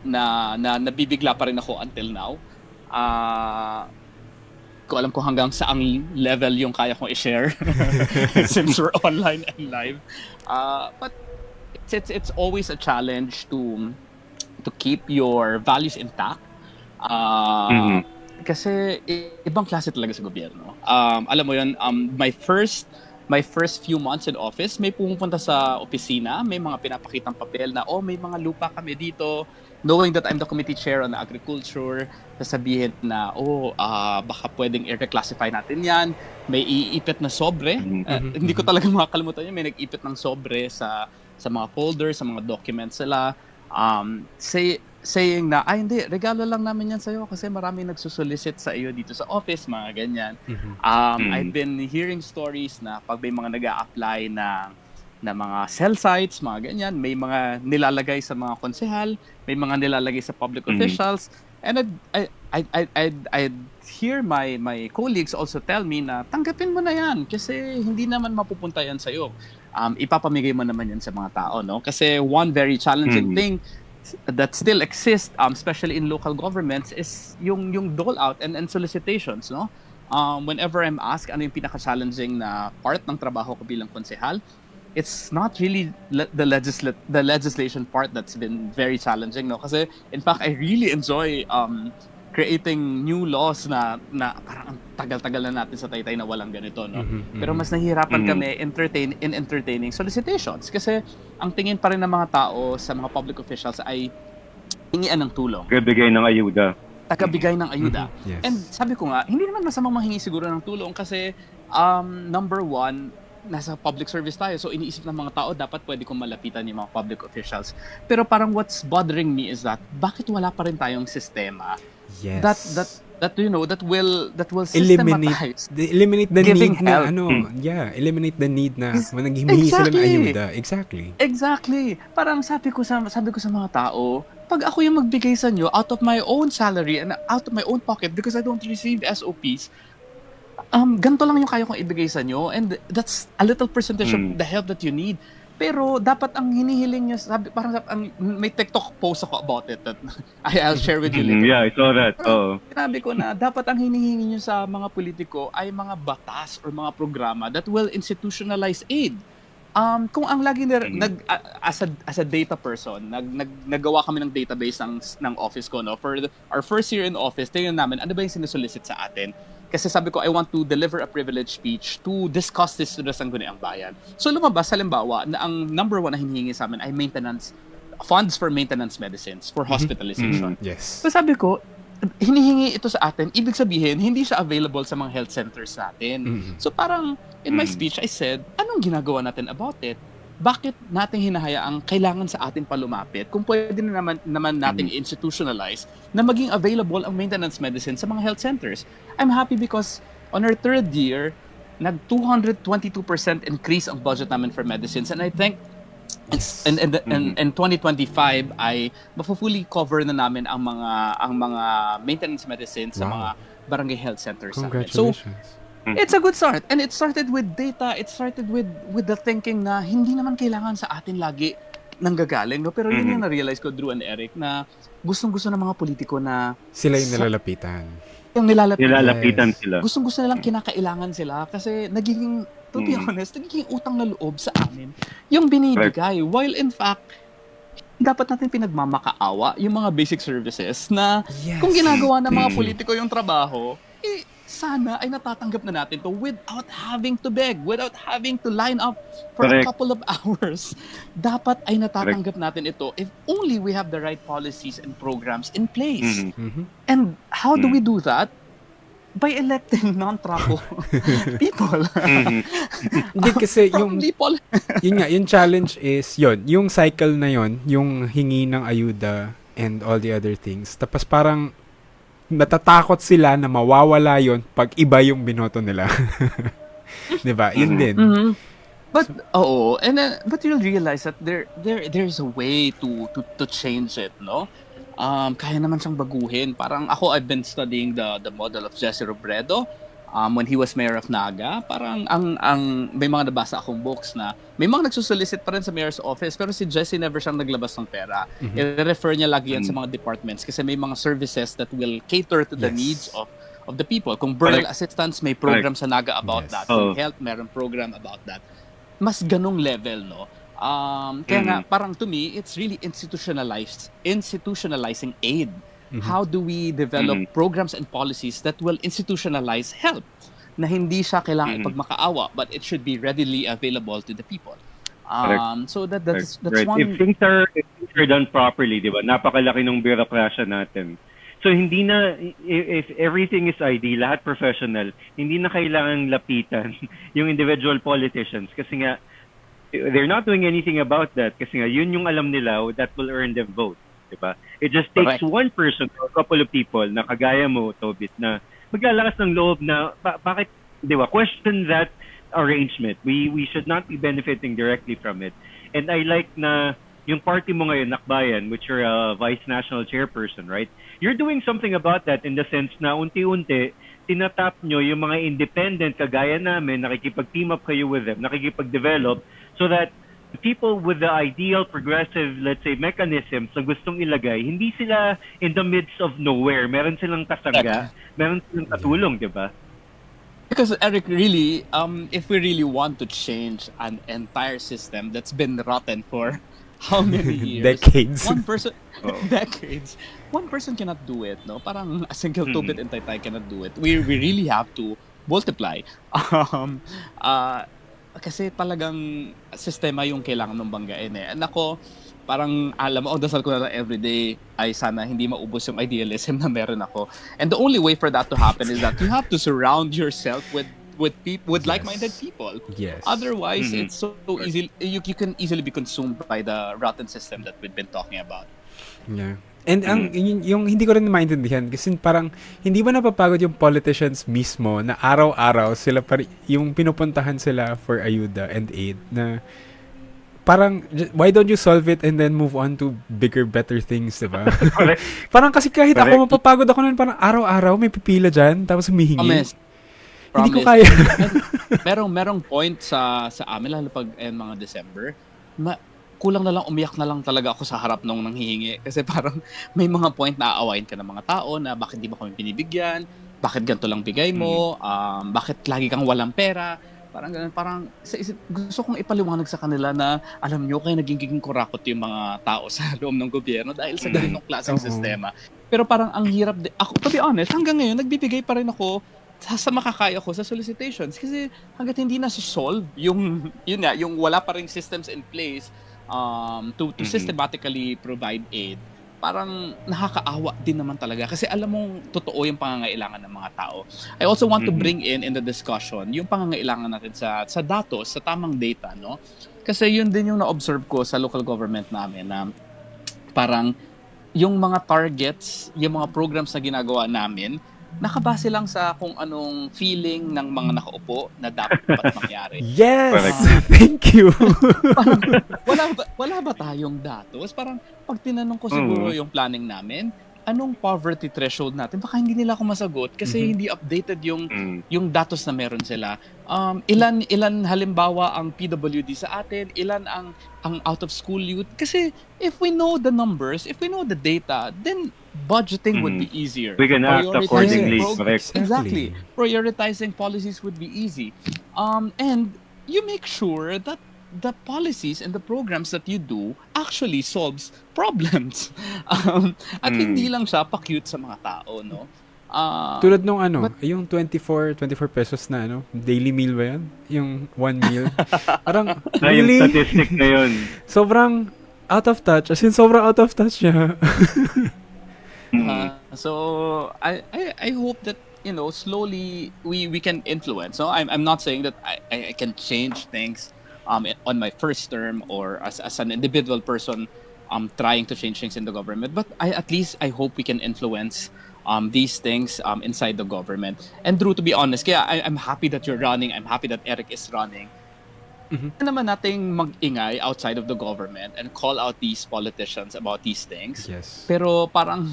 Speaker 3: na nabibigla pa rin ako until now. Ko alam ko hanggang saang level yung kaya kong i-share since we're online and live. But it's always a challenge to keep your values intact. Kasi ibang klase talaga sa gobyerno. Alam mo yun, my first few months in office, may pumupunta sa opisina, may mga pinapakitang papel na, may mga lupa kami dito. Knowing that I'm the committee chair on agriculture, sasabihin na, baka pwedeng i-reclassify natin yan. May iipit na sobre. Hindi ko talaga makakalimutan yun. May nag-ipit ng sobre sa mga folders, sa mga documents sila. Saying na, hindi, regalo lang namin yan sa'yo kasi marami nagsusolicit sa iyo dito sa office, mga ganyan. I've been hearing stories na pag may mga nag-a-apply na mga cell sites, mga ganyan, may mga nilalagay sa mga konsehal, may mga nilalagay sa public officials, and I'd hear my colleagues also tell me na tanggapin mo na yan kasi hindi naman mapupunta yan sa'yo. Ipapamigay mo naman yan sa mga tao, no? Kasi one very challenging thing that still exists, especially in local governments, is yung dole out and solicitations, no? Whenever I'm asked ano yung pinaka-challenging na part ng trabaho ko bilang konsehal, it's not really the legislation part that's been very challenging, no? Kasi in fact I really enjoy creating new laws na parang ang tagal-tagal na natin sa Taytay na walang ganito, no? Pero mas nahihirapan kami entertaining solicitations kasi ang tingin pa rin ng mga tao sa mga public officials ay hingian ng tulong.
Speaker 2: Tagabigay ng ayuda.
Speaker 1: Yes.
Speaker 3: And sabi ko nga, hindi naman masamang manghingi siguro ng tulong kasi number one, nasa public service tayo, so iniisip ng mga tao dapat pwede kong malapitan yung mga public officials. Pero parang what's bothering me is that bakit wala pa rin tayong sistema
Speaker 1: Yes.
Speaker 3: that that that will
Speaker 1: eliminate
Speaker 3: systematize
Speaker 1: eliminate the
Speaker 3: giving
Speaker 1: need na
Speaker 3: help.
Speaker 1: eliminate the need na
Speaker 3: Is-
Speaker 1: naghihingi sila ng
Speaker 3: Exactly.
Speaker 1: ayuda. Exactly.
Speaker 3: Exactly. Parang sabi ko sa mga tao, pag ako yung magbigay sa inyo out of my own salary and out of my own pocket because I don't receive SOPs, ganito lang yung kaya kong ibigay sa inyo, and that's a little percentage of the help that you need. Pero dapat ang hinihiling niyo, may TikTok post ako about it that I'll share with you later.
Speaker 2: Yeah, I saw that. Oh.
Speaker 3: Sinabi ko na dapat ang hinihingi nyo sa mga politiko ay mga batas or mga programa that will institutionalize aid. Kung ang lagi as a data person, naggawa kami ng database ng office ko, no? For our first year in office, tingnan namin ano ba yung sinusolicit sa atin. Kasi sabi ko, I want to deliver a privilege speech to discuss this to the Sangguniang Bayan. So lumabas, halimbawa, na ang number one na hinihingi sa amin ay funds for maintenance medicines for hospitalization.
Speaker 1: Yes.
Speaker 3: So sabi ko, hinihingi ito sa atin, ibig sabihin, hindi siya available sa mga health centers natin. So parang, in my speech, I said, anong ginagawa natin about it? Bakit natin hinahayaang kailangan sa atin pa lumapit kung pwede na naman nating institutionalize na maging available ang maintenance medicine sa mga health centers? I'm happy because on our third year, nag 222% increase ang budget namin for medicines, and I think in 2025 ay fully cover na namin ang mga maintenance medicines sa mga barangay health centers namin. So it's a good start, and it started with data. It started with the thinking na hindi naman kailangan sa atin lagi nanggagaling, no? Pero yun yung na-realize ko, Drew and Eric, na gustong-gusto ng mga politiko na
Speaker 1: Sila yung nalalapitan.
Speaker 2: Nilalapitan sila.
Speaker 3: Gustong-gusto nilang kinakailangan sila kasi nagiging, to be honest, nagiging utang na loob sa amin yung binibigay. While in fact, dapat natin pinagmamakaawa yung mga basic services na kung ginagawa ng mga politiko yung trabaho, sana ay natatanggap na natin to without having to beg, without having to line up for a couple of hours. Dapat ay natatanggap natin ito if only we have the right policies and programs in place. And how do we do that? By electing non-trapo people.
Speaker 1: Hindi kasi yung
Speaker 3: People.
Speaker 1: yun nga, yung challenge is yung cycle na yung hingi ng ayuda and all the other things. Tapos parang natatakot sila na mawawala yon pag iba yung binoto nila. 'Di ba? Yun din.
Speaker 3: But but you'll realize that there's a way to change it, no? Kaya naman siyang baguhin. Parang ako, I've been studying the model of Jesse Robredo when he was mayor of Naga. Parang ang may mga nabasa akong books na may mga nagsusolicit pa rin sa mayor's office, pero si Jesse never siyang naglabas ng pera. I-refer niya lagi yan sa mga departments kasi may mga services that will cater to the needs of the people. Kung burial assistance, may program sa Naga about that. Kung health, meron program about that. Mas ganong level, no? Kaya nga, parang to me, it's really institutionalizing aid. How do we develop programs and policies that will institutionalize help na hindi siya kailangan ipagmakaawa, but it should be readily available to the people. So that's
Speaker 2: right.
Speaker 3: one.
Speaker 2: If things are done properly, di ba? Napakalaki ng bureaucracia natin. So hindi na, if everything is ID, lahat professional, hindi na kailangan lapitan yung individual politicians kasi nga they're not doing anything about that kasi nga yun yung alam nila that will earn them vote, diba? It just takes one person or a couple of people na kagaya mo, Tobit, na maglalakas ng loob na bakit, diba? Question that arrangement. We should not be benefiting directly from it. And I like na yung party mo ngayon, Nakbayan, which you're a vice national chairperson, right? You're doing something about that in the sense na unti-unti tinatap nyo yung mga independent kagaya namin, nakikipag-team up kayo with them, nakikipag-develop, so that the people with the ideal progressive, let's say, mechanisms na gustong ilagay, hindi sila in the midst of nowhere. Meron silang kasangga, meron silang katulong, di ba?
Speaker 3: Because Eric, really, if we really want to change an entire system that's been rotten for how many years?
Speaker 1: Decades.
Speaker 3: Decades. One person cannot do it, no? Parang a single Tobit and Taytay cannot do it. We really have to multiply. Kasi talagang sistema yung kailangan ng banggain eh. And ako, parang alam mo, dasal ko na lang everyday ay sana hindi maubos yung idealism na meron ako. And the only way for that to happen is that you have to surround yourself with people, with like-minded people.
Speaker 1: Yes.
Speaker 3: Otherwise, it's so easy. You can easily be consumed by the rotten system that we've been talking about.
Speaker 1: Yeah. And yung hindi ko rin maintindihan kasi parang hindi ba napapagod yung politicians mismo na araw-araw sila yung pinupuntahan sila for ayuda and aid na parang why don't you solve it and then move on to bigger, better things, diba?
Speaker 2: Correct.
Speaker 1: Parang kasi kahit ako
Speaker 2: Correct.
Speaker 1: mapapagod ako nun, parang araw-araw may pipila dyan tapos humihingi.
Speaker 3: Promise.
Speaker 1: Hindi ko
Speaker 3: Promise.
Speaker 1: kaya.
Speaker 3: merong point sa amin, lalo pag mga December, kulang na lang, umiyak na lang talaga ako sa harap nung nanghihingi. Kasi parang may mga point na aawain ka ng mga tao na bakit di ba kami binibigyan, bakit ganito lang bigay mo, bakit lagi kang walang pera. Parang ganun, parang sa isip, gusto kong ipaliwanag sa kanila na alam nyo, kaya naging kurakot yung mga tao sa loob ng gobyerno dahil sa ganitong klaseng sistema. Pero parang ang hirap, ako, to be honest, hanggang ngayon, nagbibigay pa rin ako sa makakaya ko sa solicitations kasi hanggat hindi na solve yung wala pa ring systems in place to systematically provide aid, parang nakakaawa din naman talaga kasi alam mong totoo yung pangangailangan ng mga tao. I also want to bring in the discussion yung pangangailangan natin sa datos, sa tamang data, no? Kasi yun din yung na-observe ko sa local government namin na parang yung mga targets, yung mga programs na ginagawa namin, nakabase lang sa kung anong feeling ng mga nakaupo na dapat mangyari.
Speaker 1: Yes!
Speaker 2: Correct.
Speaker 1: Thank you!
Speaker 3: Parang, wala ba tayong datos? Parang pag tinanong ko siguro yung planning namin, anong poverty threshold natin? Baka hindi nila ako masagot kasi hindi updated yung datos na meron sila. Ilan halimbawa ang PWD sa atin, ilan ang out of school youth. Kasi if we know the numbers, if we know the data, then budgeting would be easier.
Speaker 2: We can act accordingly. Correct.
Speaker 3: Exactly. Prioritizing policies would be easy. And you make sure that the policies and the programs that you do actually solves problems. At hindi lang siya pa-cute sa mga tao, no?
Speaker 1: Tulad nung yung 24 pesos na daily meal ba yan? Yung one meal. Parang,
Speaker 2: Yung
Speaker 1: really?
Speaker 2: statistic na yun.
Speaker 1: Sobrang out of touch. As in, sobrang out of touch niya.
Speaker 3: So I hope that slowly we can influence. So I'm not saying that I can change things on my first term or as an individual person trying to change things in the government, but at least I hope we can influence these things inside the government. And Drew, to be honest, kaya I'm happy that you're running. I'm happy that Eric is running. Ano naman nating mag-ingay outside of the government and call out these politicians about these things.
Speaker 1: Yes.
Speaker 3: Pero parang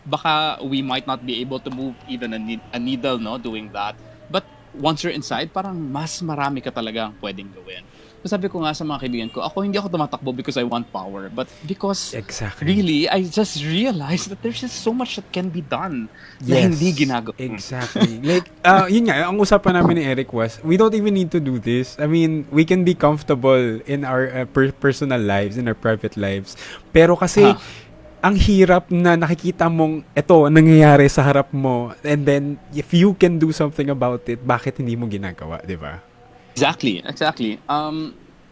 Speaker 3: baka we might not be able to move even a needle, no, doing that. But once you're inside, parang mas marami ka talagang pwedeng gawin. So sabi ko nga sa mga kaibigan ko, hindi ako tumatakbo because I want power, but because
Speaker 1: Exactly.
Speaker 3: really, I just realized that there's just so much that can be done na hindi ginagawa.
Speaker 1: Exactly. Like, yun nga, ang usapan namin ni Eric was, we don't even need to do this. I mean, we can be comfortable in our personal lives, in our private lives. Pero kasi, ang hirap na nakikita mong ito, nangyayari sa harap mo, and then, if you can do something about it, bakit hindi mo ginagawa, di ba?
Speaker 3: Exactly.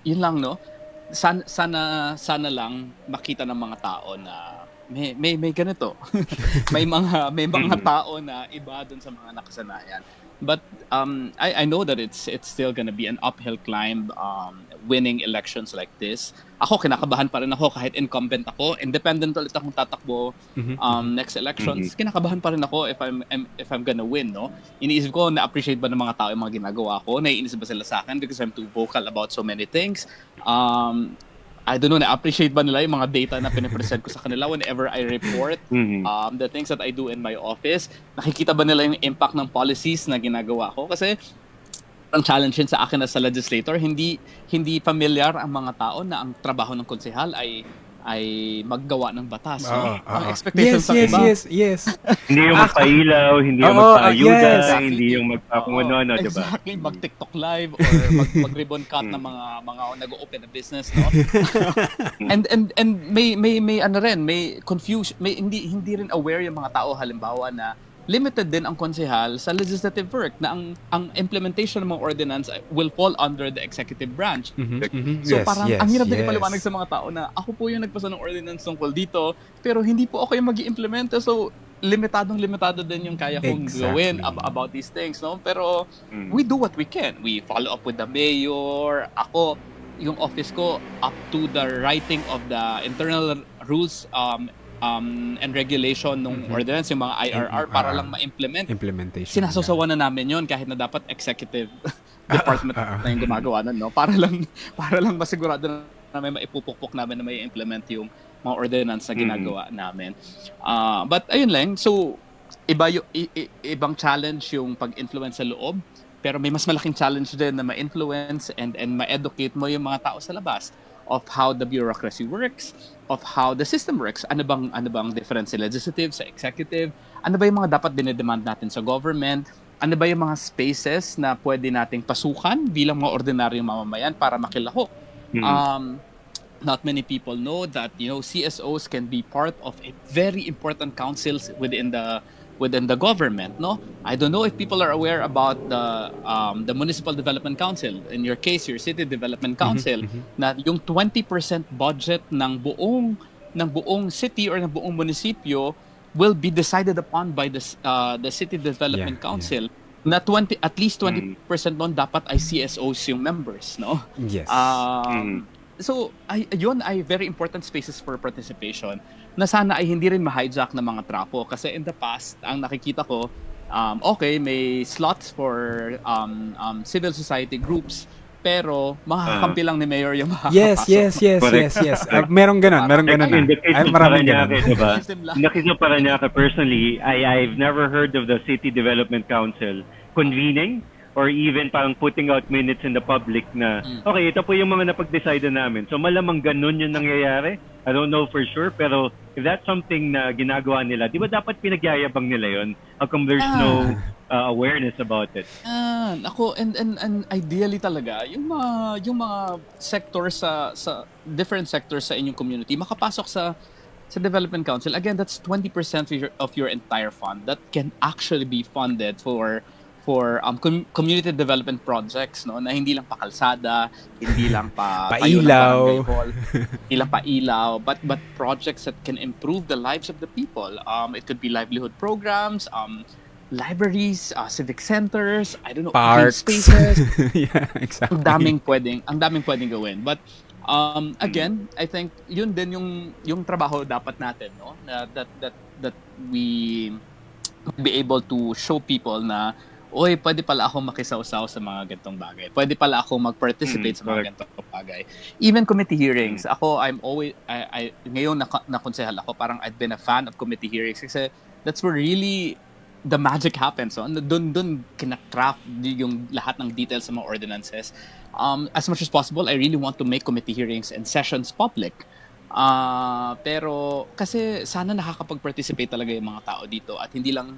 Speaker 3: Yun lang, no? Sana lang makita ng mga tao na may ganito. may mga tao na iba dun sa mga nakasanayan. But I know that it's still gonna be an uphill climb winning elections like this. Ako, kinakabahan pa rin ako kahit incumbent ako. Independent ulit akong tatakbo next elections. Kinakabahan pa rin ako if I'm gonna win, no? Iniisip ko, na-appreciate ba ng mga tao yung mga ginagawa ko? Naiinis ba sila sa akin because I'm too vocal about so many things? I don't know, na-appreciate ba nila yung mga data na pinipresent ko sa kanila whenever I report the things that I do in my office? Nakikita ba nila yung impact ng policies na ginagawa ko? Kasi ang challenge yun sa akin as a legislator, hindi familiar ang mga tao na ang trabaho ng konsehal ay maggawa ng batas. No? Ang expectations ng iba.
Speaker 1: Yes.
Speaker 2: Hindi yung magpailaw, hindi yung magpaayuda,
Speaker 3: exactly.
Speaker 2: hindi yung magpakunguno, diba?
Speaker 3: Exactly, mag-TikTok live or mag-ribbon cut ng mga nag-open na business, no? and may ano rin, may confusion, may hindi rin aware yung mga tao halimbawa na limited din ang konsehal sa legislative work na ang implementation ng mga ordinance will fall under the executive branch. So parang ang hirap din ipaliwanag sa mga tao na ako po yung nagpasa ng ordinance tungkol dito pero hindi po ako yung mag-i-implementa, so limitado din yung kaya kong gawin about these things, no? Pero we do what we can. We follow up with the mayor. Ako, yung office ko, up to the writing of the internal rules and regulation ng ordinance, yung mga IRR, para lang ma-implement.
Speaker 1: Implementation.
Speaker 3: Sinasawsawan na namin yon kahit na dapat executive department na yung gumagawa nun, no? Para lang masigurado na may maipupukpok namin na may implement yung mga ordinance na ginagawa namin. But ayun lang, so ibang challenge yung pag-influence sa loob, pero may mas malaking challenge din na ma-influence and ma-educate mo yung mga tao sa labas of how the bureaucracy works, of how the system works. Ano bang difference sa legislative, sa executive? Ano ba yung mga dapat dinedemand natin sa government? Ano ba yung mga spaces na pwede nating pasukan bilang mga ordinaryong mamamayan para makilahok? Not many people know that, you know, CSOs can be part of a very important councils within the government, no? I don't know if people are aware about the Municipal Development Council. In your case, your City Development Council, na yung 20% budget ng buong city or ng buong munisipyo will be decided upon by the City Development Council. Na at least 20% doon dapat ay CSOs yung members, no?
Speaker 1: Yes.
Speaker 3: So, ay very important spaces for participation na sana ay hindi rin ma-hijack ng mga trapo. Kasi in the past, ang nakikita ko, okay, may slots for civil society groups, pero makakampi lang ni Mayor yung makakapasok.
Speaker 1: Yes. Merong ganun na. Ay, maraming ganun.
Speaker 2: Diba? Nakita Paranaque, personally, I've never heard of the City Development Council convening or even parang putting out minutes in the public na, okay, ito po yung mga napag-decide namin. So malamang ganun yung nangyayari. I don't know for sure, pero if that's something na ginagawa nila, di ba dapat pinagyayabang nila yon? How come there's no awareness about it?
Speaker 3: Ako, and ideally talaga, yung mga sectors sa different sectors sa inyong community, makapasok sa Development Council. Again, that's 20% of your entire fund that can actually be funded for community development projects, no, na hindi lang pa kalsada, hindi lang pa
Speaker 1: ilaw,
Speaker 3: hindi lang pa ilaw, but projects that can improve the lives of the people. It could be livelihood programs, libraries, civic centers, I don't know,
Speaker 1: parks,
Speaker 3: spaces.
Speaker 1: Yeah, exactly.
Speaker 3: Ang daming pwedeng gawin. But again, I think yun din yung trabaho dapat natin, no, that we be able to show people na, oy, pwede pala akong makisawsaw sa mga ganitong bagay. Pwede pala akong mag-participate sa mga ganitong bagay. Even committee hearings. Ako, ngayon na-konsehal ako, parang I've been a fan of committee hearings kasi that's where really the magic happens. So, doon kinakraft yung lahat ng details sa mga ordinances. As much as possible, I really want to make committee hearings and sessions public. Pero kasi sana nakakapag-participate talaga yung mga tao dito at hindi lang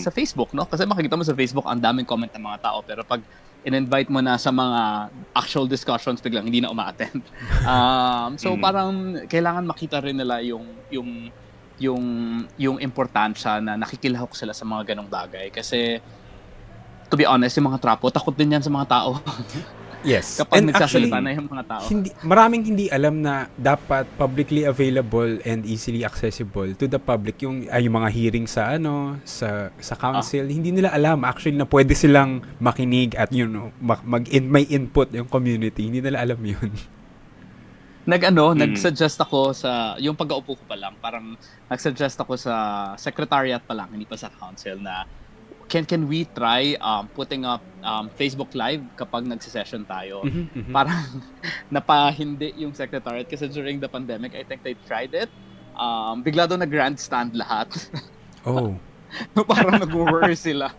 Speaker 3: sa Facebook, no? Kasi makikita mo sa Facebook ang daming comment ng mga tao, pero pag in-invite mo na sa mga actual discussions, biglang hindi na uma-attend. So parang kailangan makita rin nila yung importansya na nakikilahok sila sa mga ganong bagay. Kasi to be honest, yung mga trapo, takot din yan sa mga tao.
Speaker 1: Yes.
Speaker 3: Kapag
Speaker 1: And
Speaker 3: nagsasalita
Speaker 1: actually,
Speaker 3: na yung mga tao.
Speaker 1: Maraming hindi alam na dapat publicly available and easily accessible to the public yung mga hearing sa council. Hindi nila alam actually na pwede silang makinig at may input yung community. Hindi nila alam yun.
Speaker 3: Nag-suggest ako sa yung pag-aupo ko pa lang, parang nag-suggest ako sa secretariat pa lang, hindi pa sa council, na can we try putting up Facebook Live kapag nagse-session tayo? Parang napahindi yung secretariat kasi during the pandemic, I think they tried it. Bigla doon nag-grandstand lahat.
Speaker 1: Oh.
Speaker 3: Parang nag-worry sila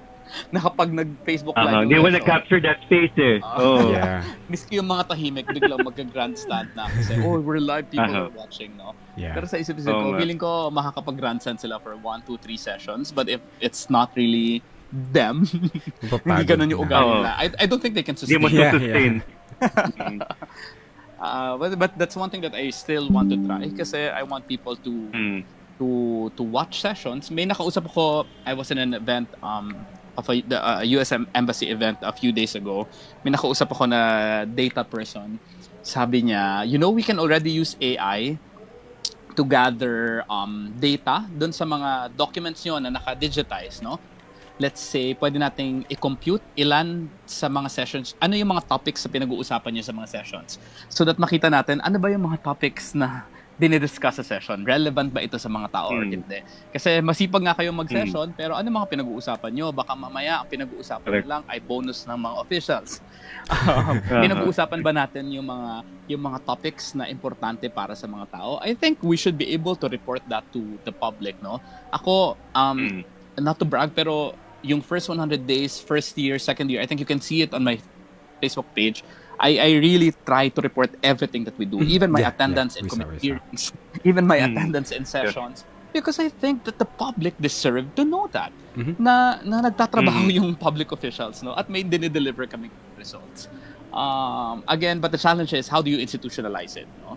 Speaker 3: na kapag nag-Facebook Live.
Speaker 2: They wanna capture that space eh.
Speaker 1: Yeah.
Speaker 3: Miski yung mga tahimik, biglang mag-grandstand na kasi, we're live, people are watching, no?
Speaker 1: Yeah.
Speaker 3: Pero sa isip-isip ko, feeling ko makakapag-grandstand sila for 1, 2, 3 sessions, but if it's not really them, hindi ganun yung ugali na. I don't think they can sustain.
Speaker 2: Hindi mo sustain.
Speaker 3: But that's one thing that I still want to try kasi I want people to watch sessions. May nakausap ako, I was in an event of the US Embassy event a few days ago. May nakausap ako na data person. Sabi niya, we can already use AI to gather data dun sa mga documents nyo na naka-digitize, no? Let's say, pwede nating i-compute ilan sa mga sessions, ano yung mga topics na pinag-uusapan niyo sa mga sessions. So that makita natin, ano ba yung mga topics na dinidiscuss sa session? Relevant ba ito sa mga tao or hindi? Kasi masipag nga kayong mag-session, pero ano mga pinag-uusapan nyo? Baka mamaya ang pinag-uusapan nyo lang ay bonus ng mga officials. Pinag-uusapan ba natin yung mga topics na importante para sa mga tao? I think we should be able to report that to the public, no? Ako, not to brag, pero yung first 100 days, first year, second year, I think you can see it on my Facebook page. I really try to report everything that we do, even my attendance in committee hearings, even my attendance in sessions, because I think that the public deserve to know that na nagtatrabaho yung public officials, no, at may dinideliver kami results. Again, but the challenge is how do you institutionalize it, no?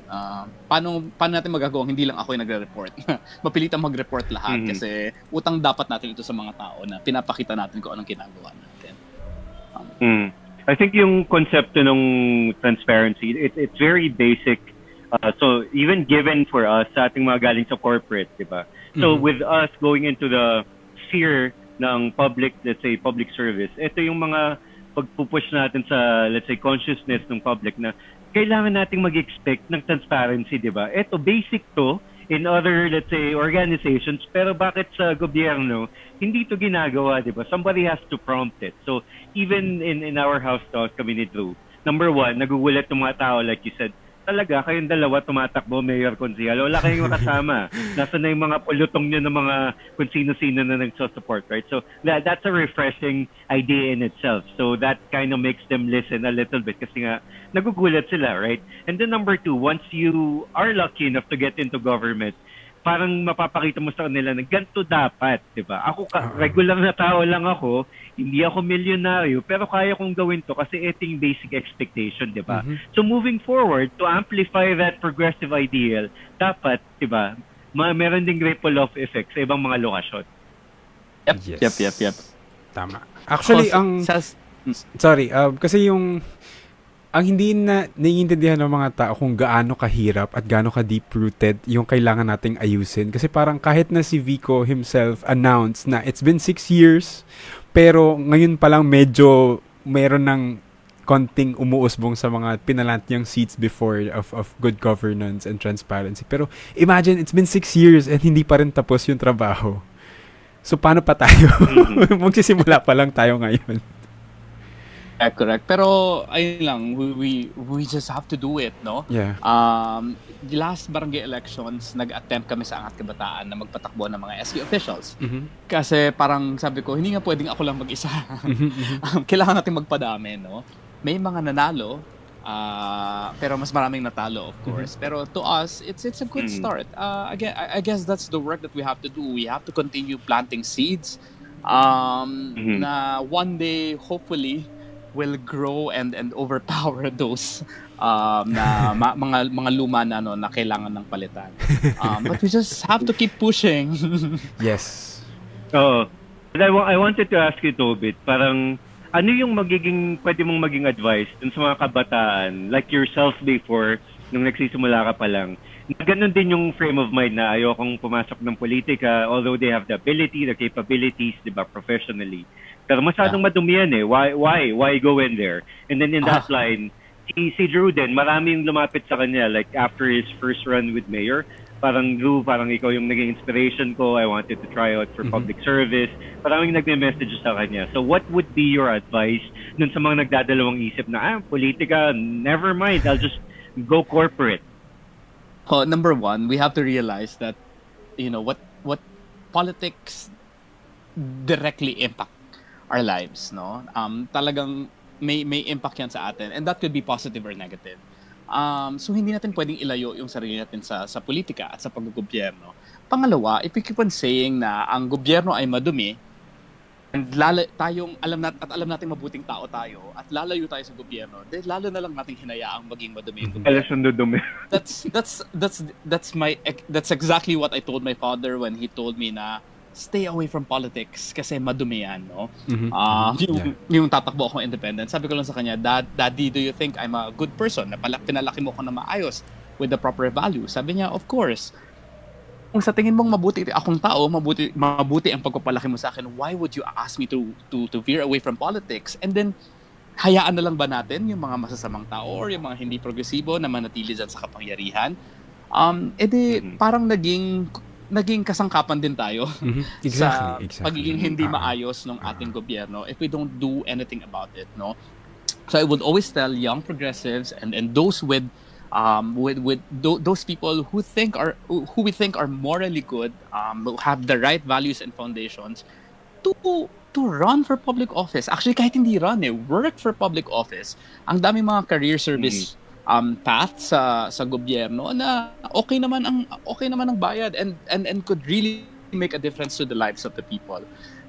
Speaker 3: Paano natin magagawa hindi lang ako yung nagre-report. Mapilitang mag-report lahat kasi utang dapat natin ito sa mga tao na pinapakita natin kung anong ginagawa natin.
Speaker 2: I think yung konsepto ng transparency, it's very basic. So even given for us sa ating mga galing sa corporate, di ba? So with us going into the sphere ng public, let's say public service, ito yung mga pagpupush natin sa, let's say, consciousness ng public na kailangan nating mag-expect ng transparency, di ba? Ito, basic to in other, let's say, organizations, pero bakit sa gobyerno hindi to ginagawa, di ba? Somebody has to prompt it. So, even in our house talks kami ni Drew, number one, nagugulat yung mga tao, like you said, talaga, kayong dalawa tumatakbo, mayor, konsehal, wala kayong kasama. Nasa na yung mga pulutong nyo ng mga kung sino-sino na nagsusupport, right? So, that's a refreshing idea in itself. So, that kind of makes them listen a little bit kasi nga, nagugulat sila, right? And then number two, once you are lucky enough to get into government, parang mapapakita mo sa kanila na ganito dapat, di ba? Ako, regular na tao lang ako, hindi ako milyonaryo, pero kaya kong gawin to kasi ito yung basic expectation, di ba? So moving forward, to amplify that progressive ideal, dapat, di ba, meron ding ripple of effects sa ibang mga lokasyon.
Speaker 3: Yep.
Speaker 1: Tama. Actually, sorry, kasi ang hindi na naiintindihan ng mga tao kung gaano kahirap at gaano ka deep-rooted yung kailangan nating ayusin. Kasi parang kahit na si Vico himself announced na it's been 6 years, pero ngayon pa lang medyo meron ng konting umuusbong sa mga pinalant niyang seats before of good governance and transparency. Pero imagine, it's been 6 years and hindi pa rin tapos yung trabaho. So paano pa tayo? Magsisimula pa lang tayo ngayon.
Speaker 3: Correct. Pero ayun lang, we just have to do it, no?
Speaker 1: Yeah.
Speaker 3: The last barangay elections, nag-attempt kami sa Angat Kabataan na magpatakbo ng mga SK officials. Kasi parang sabi ko, hindi nga pwedeng ako lang mag-isa. Kailangan natin magpadami, no? May mga nanalo, pero mas maraming natalo, of course. Pero to us, it's a good start. Again, I guess that's the work that we have to do. We have to continue planting seeds na one day, hopefully, will grow and overpower those na mga luma na na kailangan ng palitan. But we just have to keep pushing.
Speaker 1: Yes.
Speaker 2: Oo. But I wanted to ask you, Tobit, parang ano yung pwede mong maging advice dun sa mga kabataan, like yourself before, nung nagsisimula ka pa lang, na ganun din yung frame of mind na ayokong pumasok ng politika, although they have the ability, the capabilities, di ba, professionally. Pero masyadong madumi yan eh. Why go in there? And then in that line, si Drew din, maraming lumapit sa kanya, like after his first run with mayor, parang Drew, parang ikaw yung naging inspiration ko, I wanted to try out for public service. Maraming nagme-message sa kanya. So what would be your advice dun sa mga nagdadalawang isip na, politika, never mind, I'll just go corporate?
Speaker 3: Number one, we have to realize that, what politics directly impact our lives, no? Talagang may impact yan sa atin, and that could be positive or negative. So hindi natin pwedeng ilayo yung sarili natin sa politika at sa paggobyerno. Pangalawa, if we keep on saying na ang gobyerno ay madumi, and alam natin mabuting tao tayo at lalayo tayo sa gobyerno, then lalo na lang nating hinayaang maging madumi yung gobyerno. That's exactly what I told my father when he told me na stay away from politics kasi madumi yan, no? Yung tatakbo akong independent. Sabi ko lang sa kanya, Daddy, do you think I'm a good person? Pinalaki mo ko na maayos with the proper values? Sabi niya, of course. Kung sa tingin mong mabuti akong tao, mabuti ang pagpapalaki mo sa akin, why would you ask me to veer away from politics? And then, hayaan na lang ba natin yung mga masasamang tao or yung mga hindi progresibo na manatili dyan sa kapangyarihan?
Speaker 2: Mhm.
Speaker 3: parang naging kasangkapan din tayo
Speaker 1: Mhm.
Speaker 3: sa
Speaker 1: Exactly.
Speaker 3: pagiging hindi
Speaker 1: Oo.
Speaker 3: maayos ng ating gobyerno if we don't do anything about it, no? So I would always tell young progressives and those those people who we think are morally good, who have the right values and foundations to to run for public office. Actually, kahit hindi run work for public office. Ang daming mga career
Speaker 2: Mhm.
Speaker 3: service path sa gobyerno na okay naman ang bayad and could really make a difference to the lives of the people.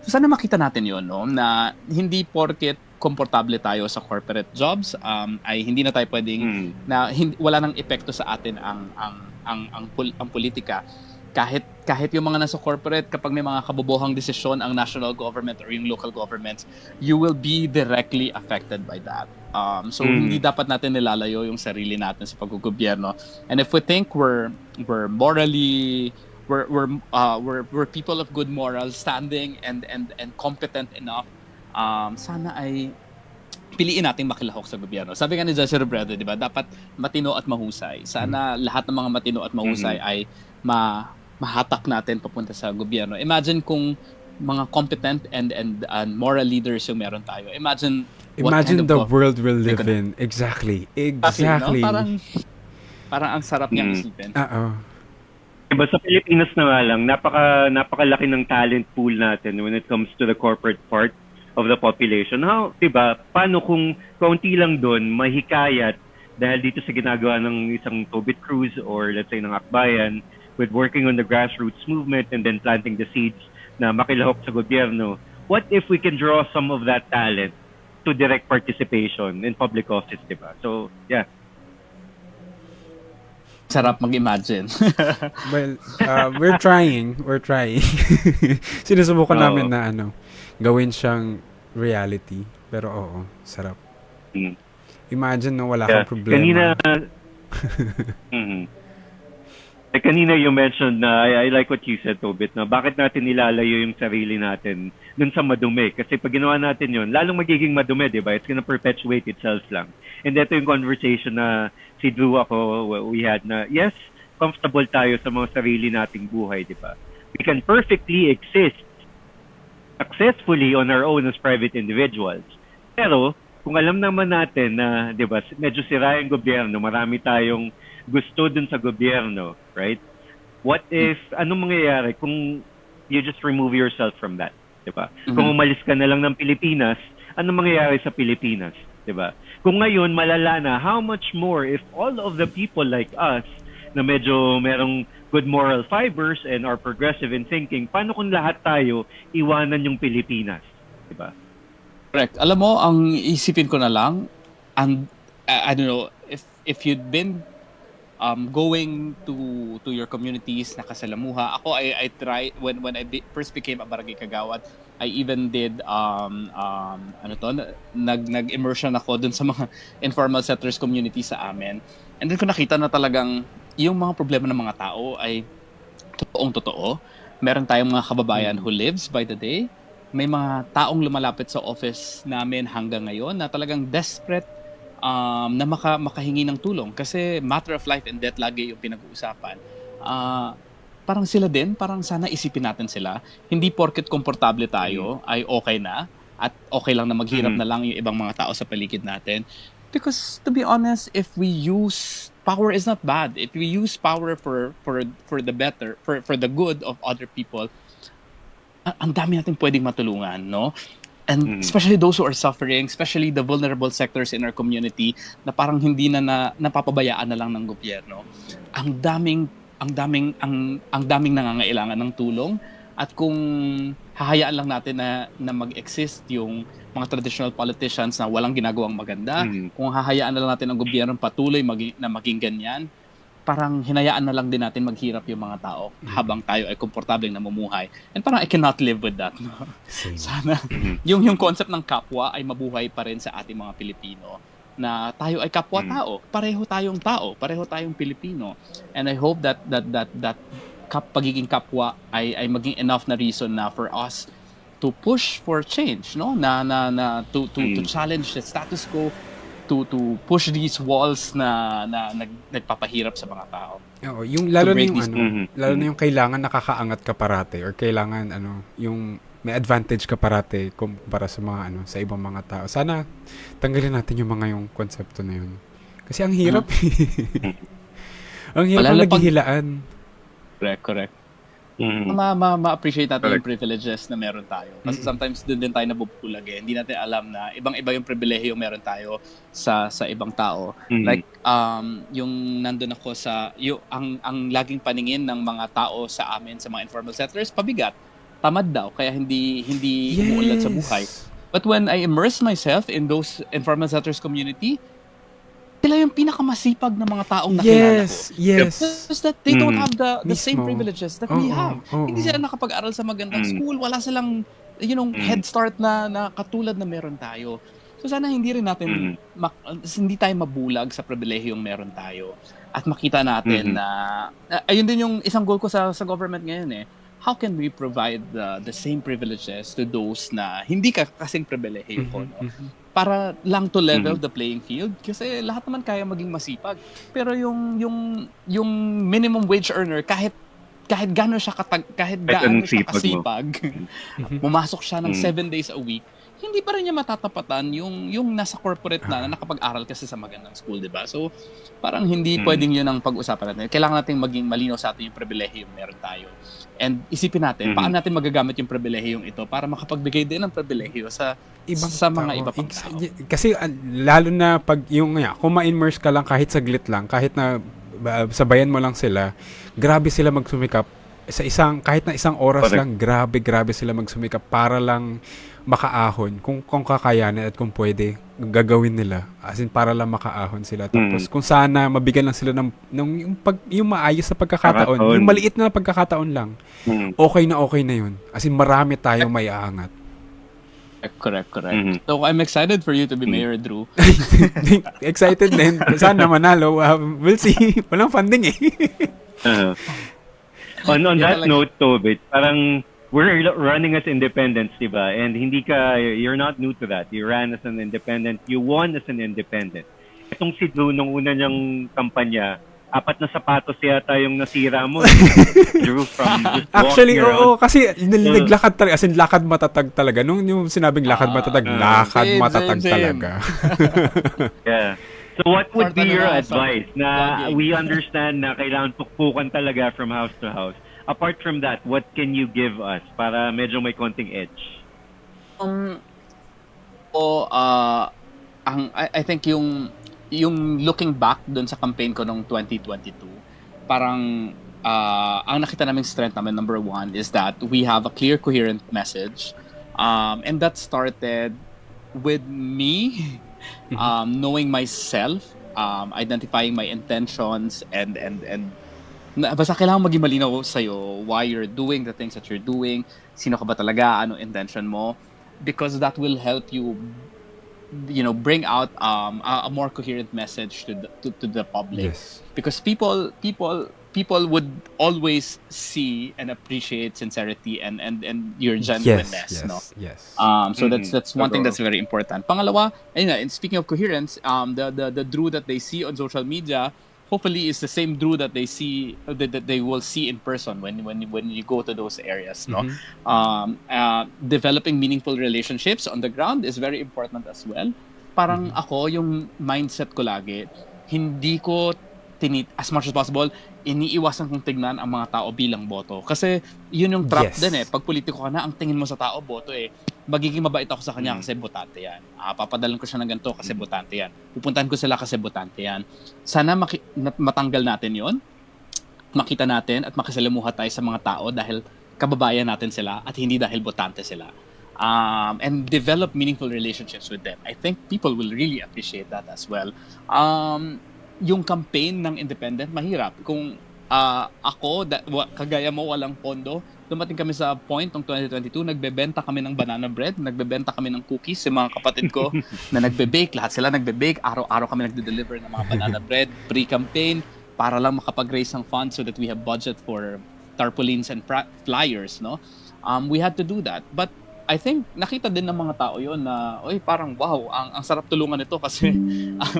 Speaker 3: So sana makita natin 'yon, no, na hindi porket komportable tayo sa corporate jobs ay hindi na tayo pwedeng
Speaker 2: Mhm.
Speaker 3: na wala nang epekto sa atin ang politika kahit yung mga nasa corporate, kapag may mga kabobohang desisyon ang national government or yung local governments, you will be directly affected by that. So hindi
Speaker 2: Mhm.
Speaker 3: dapat natin nilalayo yung sarili natin sa paggogobyerno. And if we think we're morally we're people of good moral standing and competent enough, sana ay piliin nating makilahok sa gobyerno. Sabi nga ni Jesse Robredo, di ba, dapat matino at mahusay.
Speaker 1: Mhm.
Speaker 3: Sana lahat ng mga matino at mahusay
Speaker 2: Mhm.
Speaker 3: ay mahatak natin papunta sa gobyerno. Imagine kung mga competent and moral leaders yung meron tayo. Imagine what kind
Speaker 1: Imagine
Speaker 3: of
Speaker 1: the
Speaker 3: government
Speaker 1: world we'll
Speaker 3: we
Speaker 1: live
Speaker 3: could have.
Speaker 1: in. Exactly.
Speaker 3: No?
Speaker 1: Exactly.
Speaker 3: Parang ang sarap niyang
Speaker 2: Mhm.
Speaker 3: isipin.
Speaker 1: Oo.
Speaker 2: Diba sa Pilipinas na nga lang, napakalaki ng talent pool natin when it comes to the corporate part of the population. How, diba, paano kung kaunti lang doon mahikayat dahil dito sa ginagawa ng isang Tobit Cruz or let's say ng Akbayan with working on the grassroots movement and then planting the seeds na makilahok sa gobyerno. What if we can draw some of that talent to direct participation in public office, diba? So, yeah.
Speaker 3: Sarap mag-imagine.
Speaker 1: Well, we're trying. Sinusubukan
Speaker 2: Oo.
Speaker 1: namin na gawin siyang reality. Pero oo, sarap.
Speaker 2: Mm.
Speaker 1: Imagine na wala
Speaker 2: Yeah.
Speaker 1: kang problema.
Speaker 2: Mhm. Kanina you mentioned na I like what you said, Tobit, na bakit natin nilalayo yung sarili natin dun sa madumi. Kasi pag ginawa natin yun, lalong magiging madumi, di ba? It's gonna perpetuate itself lang. And ito yung conversation na si Drew ako, we had na, yes, comfortable tayo sa mga sarili nating buhay, di ba? We can perfectly exist successfully on our own as private individuals. Pero, kung alam naman natin na, di ba, medyo sira yung gobyerno, marami tayong gusto dun sa gobyerno, right? What if, anong mangyayari kung you just remove yourself from that, di ba? Kung umalis ka na lang ng Pilipinas, anong mangyayari sa Pilipinas, di ba? Kung ngayon, malala na, how much more if all of the people like us, na medyo merong good moral fibers and are progressive in thinking, paano kung lahat tayo iwanan yung Pilipinas, di ba?
Speaker 3: Correct. Alam mo, ang isipin ko na lang, and I don't know, if you'd been going to your communities, nakasalamuha. Ako, I tried, when I first became a barangay kagawad, I even did, nag-immersion ako dun sa mga informal settlers community sa amin. And then ko nakita na talagang yung mga problema ng mga tao ay totoong-totoo. Meron tayong mga kababayan who lives by the day. May mga taong lumalapit sa office namin hanggang ngayon na talagang desperate na makahingi ng tulong kasi matter of life and death lagi yung pinag-uusapan. Parang sila din, parang sana isipin natin sila. Hindi porket komportable tayo ay okay na at okay lang na maghirap na lang yung ibang mga tao sa paligid natin. Because to be honest, if we use power is not bad. If we use power for the better, for the good of other people, ang dami natin pwedeng matulungan, no? And especially those who are suffering, especially the vulnerable sectors in our community na parang hindi na napapabayaan na lang ng gobyerno. Ang daming nangangailangan ng tulong at kung hahayaan lang natin na mag-exist yung mga traditional politicians na walang ginagawang maganda, kung hahayaan na lang natin ang gobyerno patuloy na maging ganyan, parang hinayaan na lang din natin maghirap yung mga tao habang tayo ay komportableng namumuhay. And parang I cannot live with that. No? Sana yung concept ng kapwa ay mabuhay pa rin sa ating mga Pilipino na tayo ay kapwa-tao. Pareho tayong Pilipino. And I hope that pagiging kapwa ay maging enough na reason na for us to push for change, no? To challenge the status quo to push these walls na nagpapahirap sa mga tao.
Speaker 1: Oo, yung lalo na
Speaker 3: break
Speaker 1: yung
Speaker 3: these-
Speaker 1: lalo na yung kailangan nakakaangat ka parate or kailangan yung may advantage ka parate kumpara sa mga sa ibang mga tao. Sana tanggalin natin yung mga yung konsepto na yun. Kasi ang hirap. Ang hirap
Speaker 3: Malala
Speaker 1: ang
Speaker 3: pag-
Speaker 1: naghihilaan.
Speaker 3: Correct.
Speaker 2: Mhm.
Speaker 3: Ma-appreciate natin yung
Speaker 2: Correct.
Speaker 3: privileges na meron tayo. Kasi sometimes doon din tayo nabubulag eh. Hindi natin alam na ibang-iba yung pribilehiyo meron tayo sa ibang tao.
Speaker 2: Mhm.
Speaker 3: Like yung nandun ako ang laging paningin ng mga tao sa amin sa mga informal settlers pabigat. Tamad daw kaya hindi umuunlad sa buhay. But when I immerse myself in those informal settlers community, sila yung pinakamasipag na mga taong nakilala ko.
Speaker 1: Yes.
Speaker 3: Just that they don't have the same
Speaker 1: Mismo.
Speaker 3: privileges that we have. Hindi sila nakapag-aral sa magandang school. Wala silang, head start na katulad na meron tayo. So sana hindi rin natin, hindi tayo mabulag sa pribilehiyong meron tayo. At makita natin na, ayun din yung isang goal ko sa government ngayon eh. How can we provide the same privileges to those na hindi kasing pribilehiyo ko, no? Para lang to level the playing field kasi lahat naman kaya maging masipag pero yung minimum wage earner kahit gaano siya kasipag pumasok siya ng 7 days a week hindi pa rin niya matatapatan yung nasa corporate na nakapag-aral kasi sa magandang school, di ba? So parang hindi pwedeng yun ang pag-usapan natin. Kailangan nating maging malinaw sa atin yung pribilehiyong meron tayo. And isipin natin, paano natin magagamit yung pribilehiyong ito para makapagbigay din ng pribilehiyo sa mga iba pang tao.
Speaker 1: Kasi lalo na pag kung ma-immerse ka lang kahit saglit lang, kahit na sabayan mo lang sila, grabe sila magsumikap kahit na isang oras lang, grabe sila magsumikap para lang makaahon kung kakayanin at kung pwede gagawin nila as in para lang makaahon sila tapos kung sana mabigyan lang sila ng yung maayos na pagkakataon yung maliit na pagkakataon lang okay na yun as in marami tayong may aangat.
Speaker 3: Correct. So I'm excited for you to be mayor, Drew.
Speaker 1: Excited din sana manalo. We'll see. Walang funding eh.
Speaker 2: On that note, Tobit, parang we're running as independents, diba? And you're not new to that. You ran as an independent. You won as an independent. Itong si Drew, nung una niyang kampanya, 4 na sapatos yata yung nasira mo. Drew from just
Speaker 1: Actually,
Speaker 2: walking
Speaker 1: oo.
Speaker 2: around.
Speaker 1: Kasi naglakad talaga. As in, lakad matatag talaga. Nung yung sinabing lakad matatag, lakad
Speaker 3: same,
Speaker 1: matatag
Speaker 3: same.
Speaker 1: talaga.
Speaker 2: Yeah. So what would be
Speaker 3: Part
Speaker 2: your
Speaker 3: na
Speaker 2: advice na
Speaker 3: jogging.
Speaker 2: we understand na kailangan pukpukan talaga from house to house? Apart from that, what can you give us para medyo may konting edge?
Speaker 3: I think yung looking back doon sa campaign ko noong 2022, parang ang nakita naming strength namin, number one, is that we have a clear, coherent message. And that started with me knowing myself, identifying my intentions, and basta kailangan maging malinaw sa'yo why you're doing the things that you're doing, sino ka ba talaga, ano intention mo, because that will help you bring out a more coherent message to the public.
Speaker 1: Yes.
Speaker 3: Because people would always see and appreciate sincerity and your genuineness, no?
Speaker 1: Yes.
Speaker 3: So that's one thing that's very important. Pangalawa, and speaking of coherence, the Drew that they see on social media hopefully is the same Drew that they see that they will see in person when you go to those areas, no? Developing meaningful relationships on the ground is very important as well. Parang ako, yung mindset ko lagi, hindi ko as much as possible, iniiwasan kong tignan ang mga tao bilang boto. Kasi yun yung trap din eh. Pag politiko ka na, ang tingin mo sa tao, boto eh. Magiging mabait ako sa kanya kasi botante yan. Papadalan ko siya ng ganito kasi botante yan. Pupuntahan ko sila kasi botante yan. Sana matanggal natin yon, makita natin at makisalamuha tayo sa mga tao dahil kababayan natin sila at hindi dahil botante sila. And develop meaningful relationships with them. I think people will really appreciate that as well. Yung campaign ng independent, mahirap. Kung ako, kagaya mo, walang pondo, dumating kami sa point ng 2022, nagbebenta kami ng banana bread, nagbebenta kami ng cookies, yung mga kapatid ko na nagbe-bake, lahat sila nagbe-bake, araw-araw kami nagde-deliver ng mga banana bread, pre-campaign, para lang makapag-raise ng funds so that we have budget for tarpaulins and flyers, no? We had to do that. But I think nakita din ng mga tao yon na, oy, parang wow, ang sarap tulungan nito kasi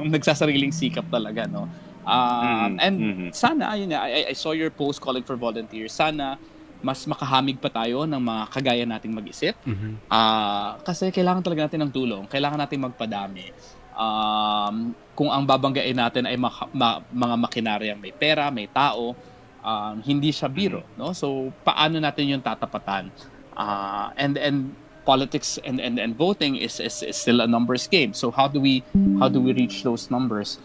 Speaker 3: nagsasariling sikap talaga, no? And sana, ayun nga, I saw your post calling for volunteers. Sana mas makahamig pa tayo ng mga kagaya nating mag-isip. Kasi kailangan talaga natin ng tulong. Kailangan natin magpadami. Kung ang babanggain natin ay mga makinaryang may pera, may tao, hindi siya biro, no? So paano natin yung tatapatan? And politics and voting is still a numbers game. So how do we reach those numbers?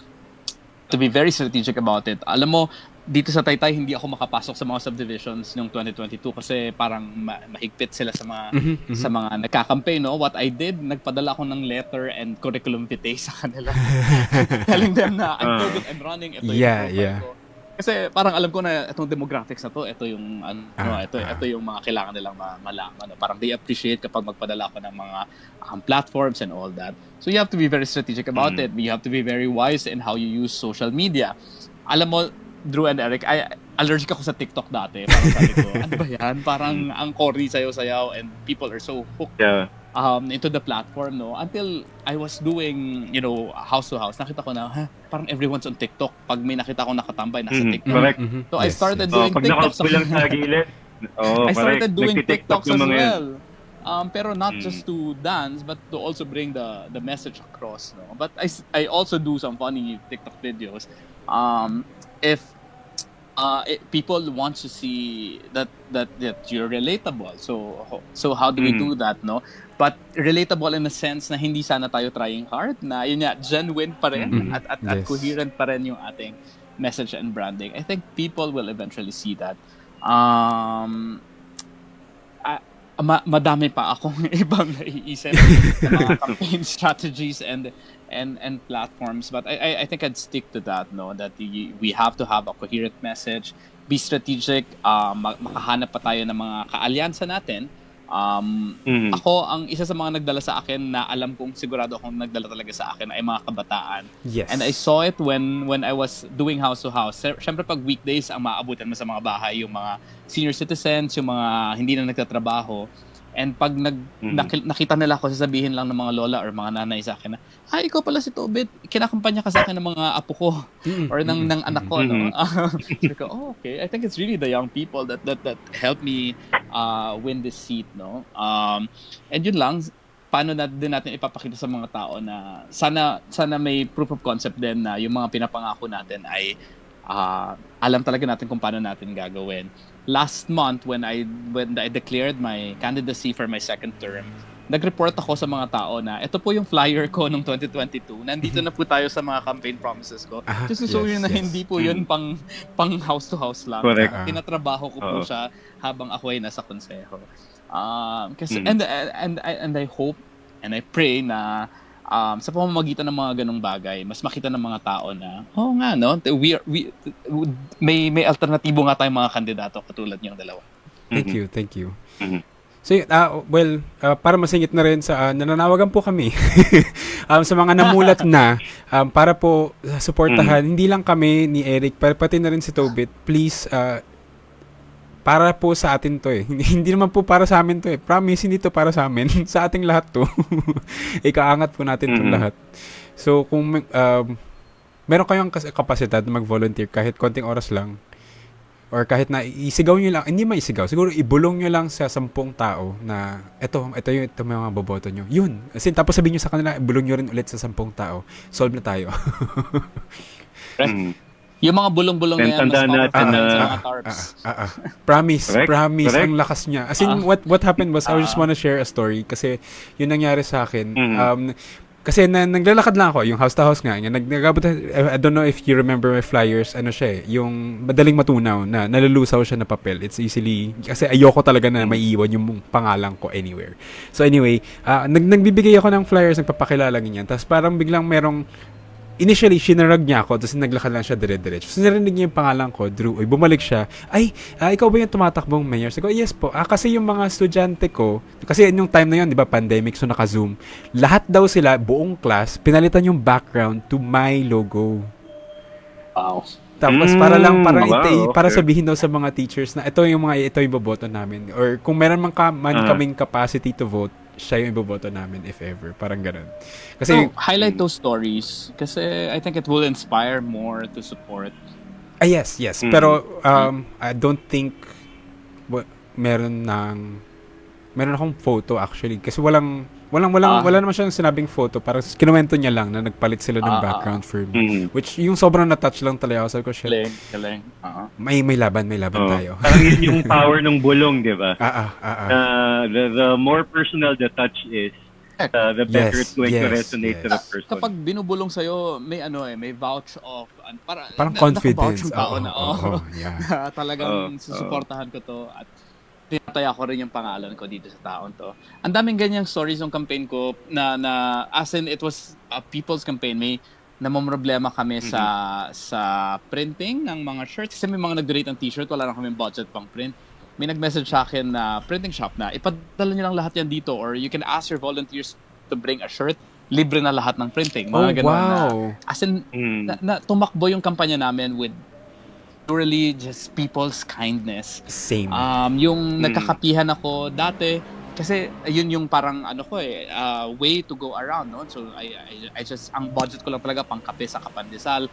Speaker 3: To be very strategic about it. Alam mo, dito sa Taytay hindi ako makapasok sa mga subdivisions noong 2022 kasi parang mahigpit sila sa mga sa mga nagka-campaign, no? What I did, nagpadala ako ng letter and curriculum vitae sa kanila. Telling them na I'm good, I'm running, ito yung profile ko. Kasi parang alam ko na itong demographics na to, ito yung ito yung mga kailangan nilang malaman. No? Parang they appreciate kapag magpadala ako ng mga platforms and all that. So you have to be very strategic about it. You have to be very wise in how you use social media. Alam mo, Drew and Eric, allergic ako sa TikTok dati. Parang sabi ko, ano ba yan? Parang ang corny sayaw-sayaw and people are so hooked into the platform, no? Until I was doing, house to house, nakita ko na, parang everyone's on TikTok. Pag may nakita ko nakatambay, nasa TikTok.
Speaker 2: Correct.
Speaker 3: So I started doing TikToks. I started doing TikToks as well. Pero not just to dance, but to also bring the message across, no? But I also do some funny TikTok videos. If people want to see that you're relatable, so how do we do that, no? But relatable in the sense na hindi sana tayo trying hard, na yun nga, genuine pa rin at coherent pa rin yung ating message and branding. I think people will eventually see that. Madami pa akong ibang naiisip na mga campaign strategies and platforms, but I think I'd stick to that, no, that we have to have a coherent message, be strategic, makahanap pa tayo ng mga kaalyansa natin. Ako, ang isa sa mga nagdala sa akin na alam kong sigurado akong nagdala talaga sa akin ay mga kabataan.
Speaker 1: Yes.
Speaker 3: And I saw it when I was doing house to house. Siyempre pag weekdays ang maabutan mo sa mga bahay, yung mga senior citizens, yung mga hindi na nagtatrabaho. And pag nakita nila ako, sasabihin lang ng mga lola or mga nanay sa akin na, ikaw pala si Tobit, kinakampanya ka sa akin ng mga apo ko or ng anak ko, no? Sabi ko, okay. I think it's really the young people that helped me win this seat, no? And yun lang, paano din natin ipapakita sa mga tao na sana may proof of concept din na yung mga pinapangako natin ay alam talaga natin kung paano natin gagawin. Last month, when I declared my candidacy for my second term, nag-report ako sa mga tao na ito po yung flyer ko noong 2022. Nandito na po tayo sa mga campaign promises ko. Just to show you na hindi po yun pang house to house lang.
Speaker 2: Correct.
Speaker 3: Tinatrabaho ko po siya habang ako ay nasa konseho. Kasi and I hope and I pray na sa pamamagitan ng mga ganong bagay, mas makita ng mga tao na, nga, no? May alternatibo nga tayong mga kandidato katulad niyong dalawa.
Speaker 1: Thank you. So, para masingit na rin sa nananawagan po kami sa mga namulat na para po suportahan, hindi lang kami ni Eric, pati na rin si Tobit, please, para po sa atin to Hindi naman po para sa amin to Promise, hindi to para sa amin. Sa ating lahat to. Ikaangat po natin itong lahat. So, kung meron kayong kapasidad na mag-volunteer kahit konting oras lang, or kahit na isigaw nyo lang, hindi maisigaw, siguro ibulong nyo lang sa 10 tao na ito yung mga boboto nyo. Yun. Tapos sabihin nyo sa kanila, ibulong nyo rin ulit sa 10 tao. Solve na tayo.
Speaker 3: Yung mga bulong-bulong na yan, mas natin sa mga tarps.
Speaker 1: Promise. Ang lakas niya. As in, what happened was, I just wanna share a story kasi yun nangyari sa akin. Kasi naglalakad lang ako, yung house to house nga. I don't know if you remember my flyers, yung madaling matunaw na nalulusaw siya na papel. It's easily, kasi ayoko talaga na maiiwan yung pangalan ko anywhere. So anyway, nagbibigay ako ng flyers, nagpapakilala ganyan. Tapos parang biglang merong, initially, sinarag niya ako, tapos naglakad lang siya dire-diretso. So, narinig niya yung pangalan ko, Drew. Bumalik siya. Ikaw ba yung tumatakbong mayor? Sabi ko, yes po. Kasi yung mga estudyante ko, kasi yung time na yun, di ba, pandemic, so naka-zoom. Lahat daw sila, buong class, pinalitan yung background to my logo.
Speaker 3: Wow.
Speaker 1: Tapos para
Speaker 2: wow,
Speaker 1: para
Speaker 2: okay.
Speaker 1: sabihin daw sa mga teachers na ito yung iboboto namin, or kung meron kaming capacity to vote, siya yung iboboto namin if ever, parang ganun. Kasi
Speaker 3: So, highlight those stories kasi I think it will inspire more to support.
Speaker 1: yes, pero I don't think meron akong photo actually kasi wala naman siyang sinabing photo, parang kinuwento niya lang na nagpalit sila ng background for me, which yung sobrang na-touch lang talaga ako. Sabi ko, shit,
Speaker 3: Galing.
Speaker 1: may laban tayo.
Speaker 2: Parang yun yung power ng bulong, di ba? The more personal the touch is, the better it's going to resonate to the person.
Speaker 3: Kapag binubulong sa'yo, may may vouch of
Speaker 1: Parang confidence.
Speaker 3: Nakavouch yung tao na
Speaker 1: yeah.
Speaker 3: na talagang susuportahan ko to at tinataya ko rin yung pangalan ko dito sa taon to. Ang daming ganyang stories ng campaign ko na as in it was a people's campaign. May namomroblema kami sa printing ng mga shirts kasi may mga nag-donate ng t-shirt, wala na kaming budget pang print. May nag-message sa akin na printing shop na ipadala niyo lang lahat yan dito or you can ask your volunteers to bring a shirt. Libre na lahat ng printing. Mga ganun
Speaker 1: wow.
Speaker 3: na. As in, na tumakbo yung kampanya namin with purely just people's kindness.
Speaker 1: Same.
Speaker 3: Yung nagkakapihan ako dati, kasi yun yung parang way to go around, no? So I just, ang budget ko lang talaga pang kape sa Kapandesal.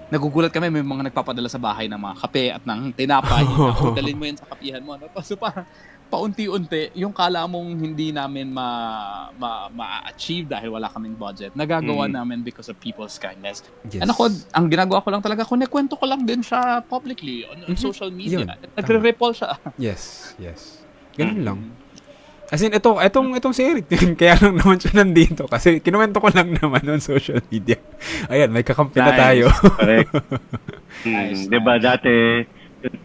Speaker 3: Nagugulat kami, may mga nagpapadala sa bahay ng mga kape at ng tinapay. Dalhin mo yan sa kapihan mo. No? So parang paunti-unti, yung kala mong hindi namin ma-achieve dahil wala kaming budget, nagagawa namin because of people's kindness.
Speaker 1: Yes.
Speaker 3: And ako, ang ginagawa ko lang talaga, kunikwento ko lang din siya publicly on social media.
Speaker 1: Yun.
Speaker 3: Nagre-repol siya.
Speaker 1: Yes. Ganun lang. As in, itong si Eric, kaya lang naman siya nandito. Kasi kinuwento ko lang naman on social media. Ayan, may kakampi na tayo.
Speaker 2: Correct.
Speaker 3: Nice.
Speaker 2: Diba, dati,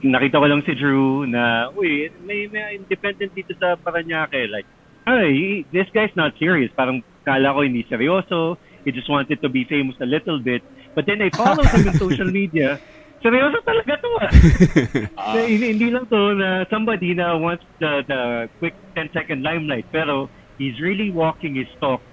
Speaker 2: nakita ko lang si Drew na, may independent dito sa Parañaque. Like, this guy's not serious. Parang kala ko hindi seryoso. He just wanted to be famous a little bit. But then I followed him in social media. Seryoso talaga to hindi lang to na somebody na wants the quick 10-second limelight, pero he's really walking his talk.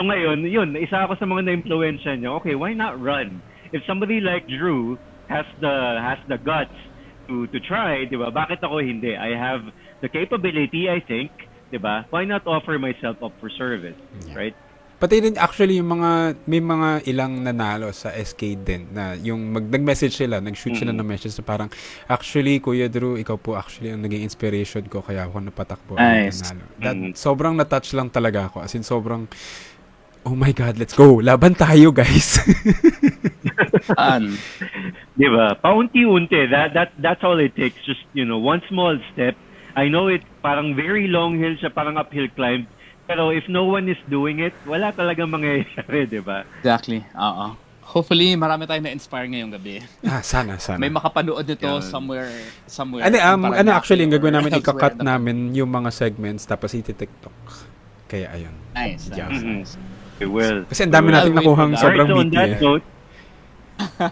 Speaker 2: So ngayon, yun, isa ako sa mga na-influensya niya. Okay, why not run? If somebody like Drew has the guts to try, di ba? Bakit ako hindi? I have the capability, I think, di ba? Why not offer myself up for service, right?
Speaker 1: Pati rin actually may mga ilang nanalo sa SK din na yung nag-message sila, nag-shoot sila ng message na parang, actually, Kuya Drew, ikaw po actually ang naging inspiration ko kaya ako napatakbo.
Speaker 2: Nice.
Speaker 1: Nanalo. Sobrang na-touch lang talaga ako. As in, sobrang, oh my God, let's go. Laban tayo, guys.
Speaker 2: Diba? Paunti-unti. That's all it takes. Just, one small step. I know it parang very long hill siya, parang uphill climb. Pero if no one is doing it, wala talagang mangyayari, di ba?
Speaker 3: Exactly. Hopefully, marami tayong na-inspire ngayong gabi.
Speaker 1: Sana.
Speaker 3: May makapanood nito somewhere.
Speaker 1: Actually, ang gagawin namin,
Speaker 3: elsewhere
Speaker 1: ikakat
Speaker 3: in the-
Speaker 1: namin yung mga segments, tapos iti-TikTok. Kaya, ayun.
Speaker 3: Nice. Nice.
Speaker 2: We will.
Speaker 1: Kasi ang dami nating nakuhang sobrang
Speaker 2: Alright, so on
Speaker 1: meaty.
Speaker 2: that note,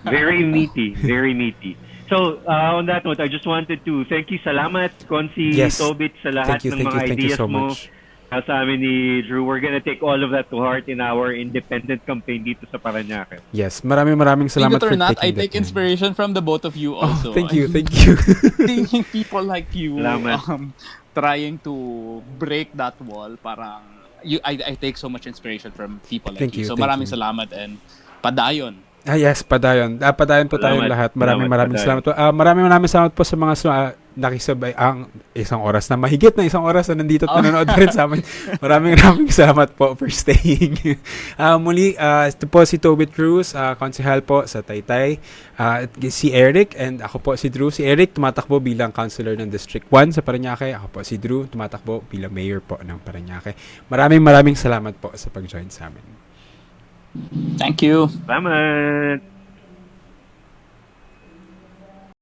Speaker 2: very meaty, very meaty. So, on that note, I just wanted to thank you, salamat, Konsi,
Speaker 1: Yes.
Speaker 2: Tobit, sa lahat
Speaker 1: Thank you
Speaker 2: ng mga ideas
Speaker 1: so
Speaker 2: mo.
Speaker 1: much.
Speaker 2: Sa amin ni Drew, we're gonna take all of that to heart in our independent campaign dito sa Parañaque.
Speaker 1: Yes, maraming salamat
Speaker 3: Believe it
Speaker 1: for
Speaker 3: or not,
Speaker 1: taking
Speaker 3: I
Speaker 1: the
Speaker 3: take
Speaker 1: time.
Speaker 3: inspiration from the both of you also.
Speaker 1: Oh, thank you.
Speaker 3: Seeing people like you
Speaker 2: Salamat.
Speaker 3: trying to break that wall, parang I take so much inspiration from people like
Speaker 1: Thank you,
Speaker 3: So
Speaker 1: thank
Speaker 3: maraming
Speaker 1: you.
Speaker 3: salamat and padayon.
Speaker 1: Yes, padayon. Padayon po tayong
Speaker 2: Salamat.
Speaker 1: lahat. Maraming
Speaker 2: Padayon.
Speaker 1: salamat po. Maraming salamat po sa mga nakisabay ang isang oras na mahigit na isang oras na nandito at nanonood pa rin sa amin. Maraming salamat po for staying. Muli, ito po si Tobit Cruz, konsehal po sa Taytay. Si Eric and ako po si Drew. Si Eric tumatakbo bilang councilor ng District 1 sa Parañaque. Ako po si Drew, tumatakbo bilang mayor po ng Parañaque. Maraming salamat po sa pag-join sa amin.
Speaker 3: Thank you.
Speaker 2: Salamat!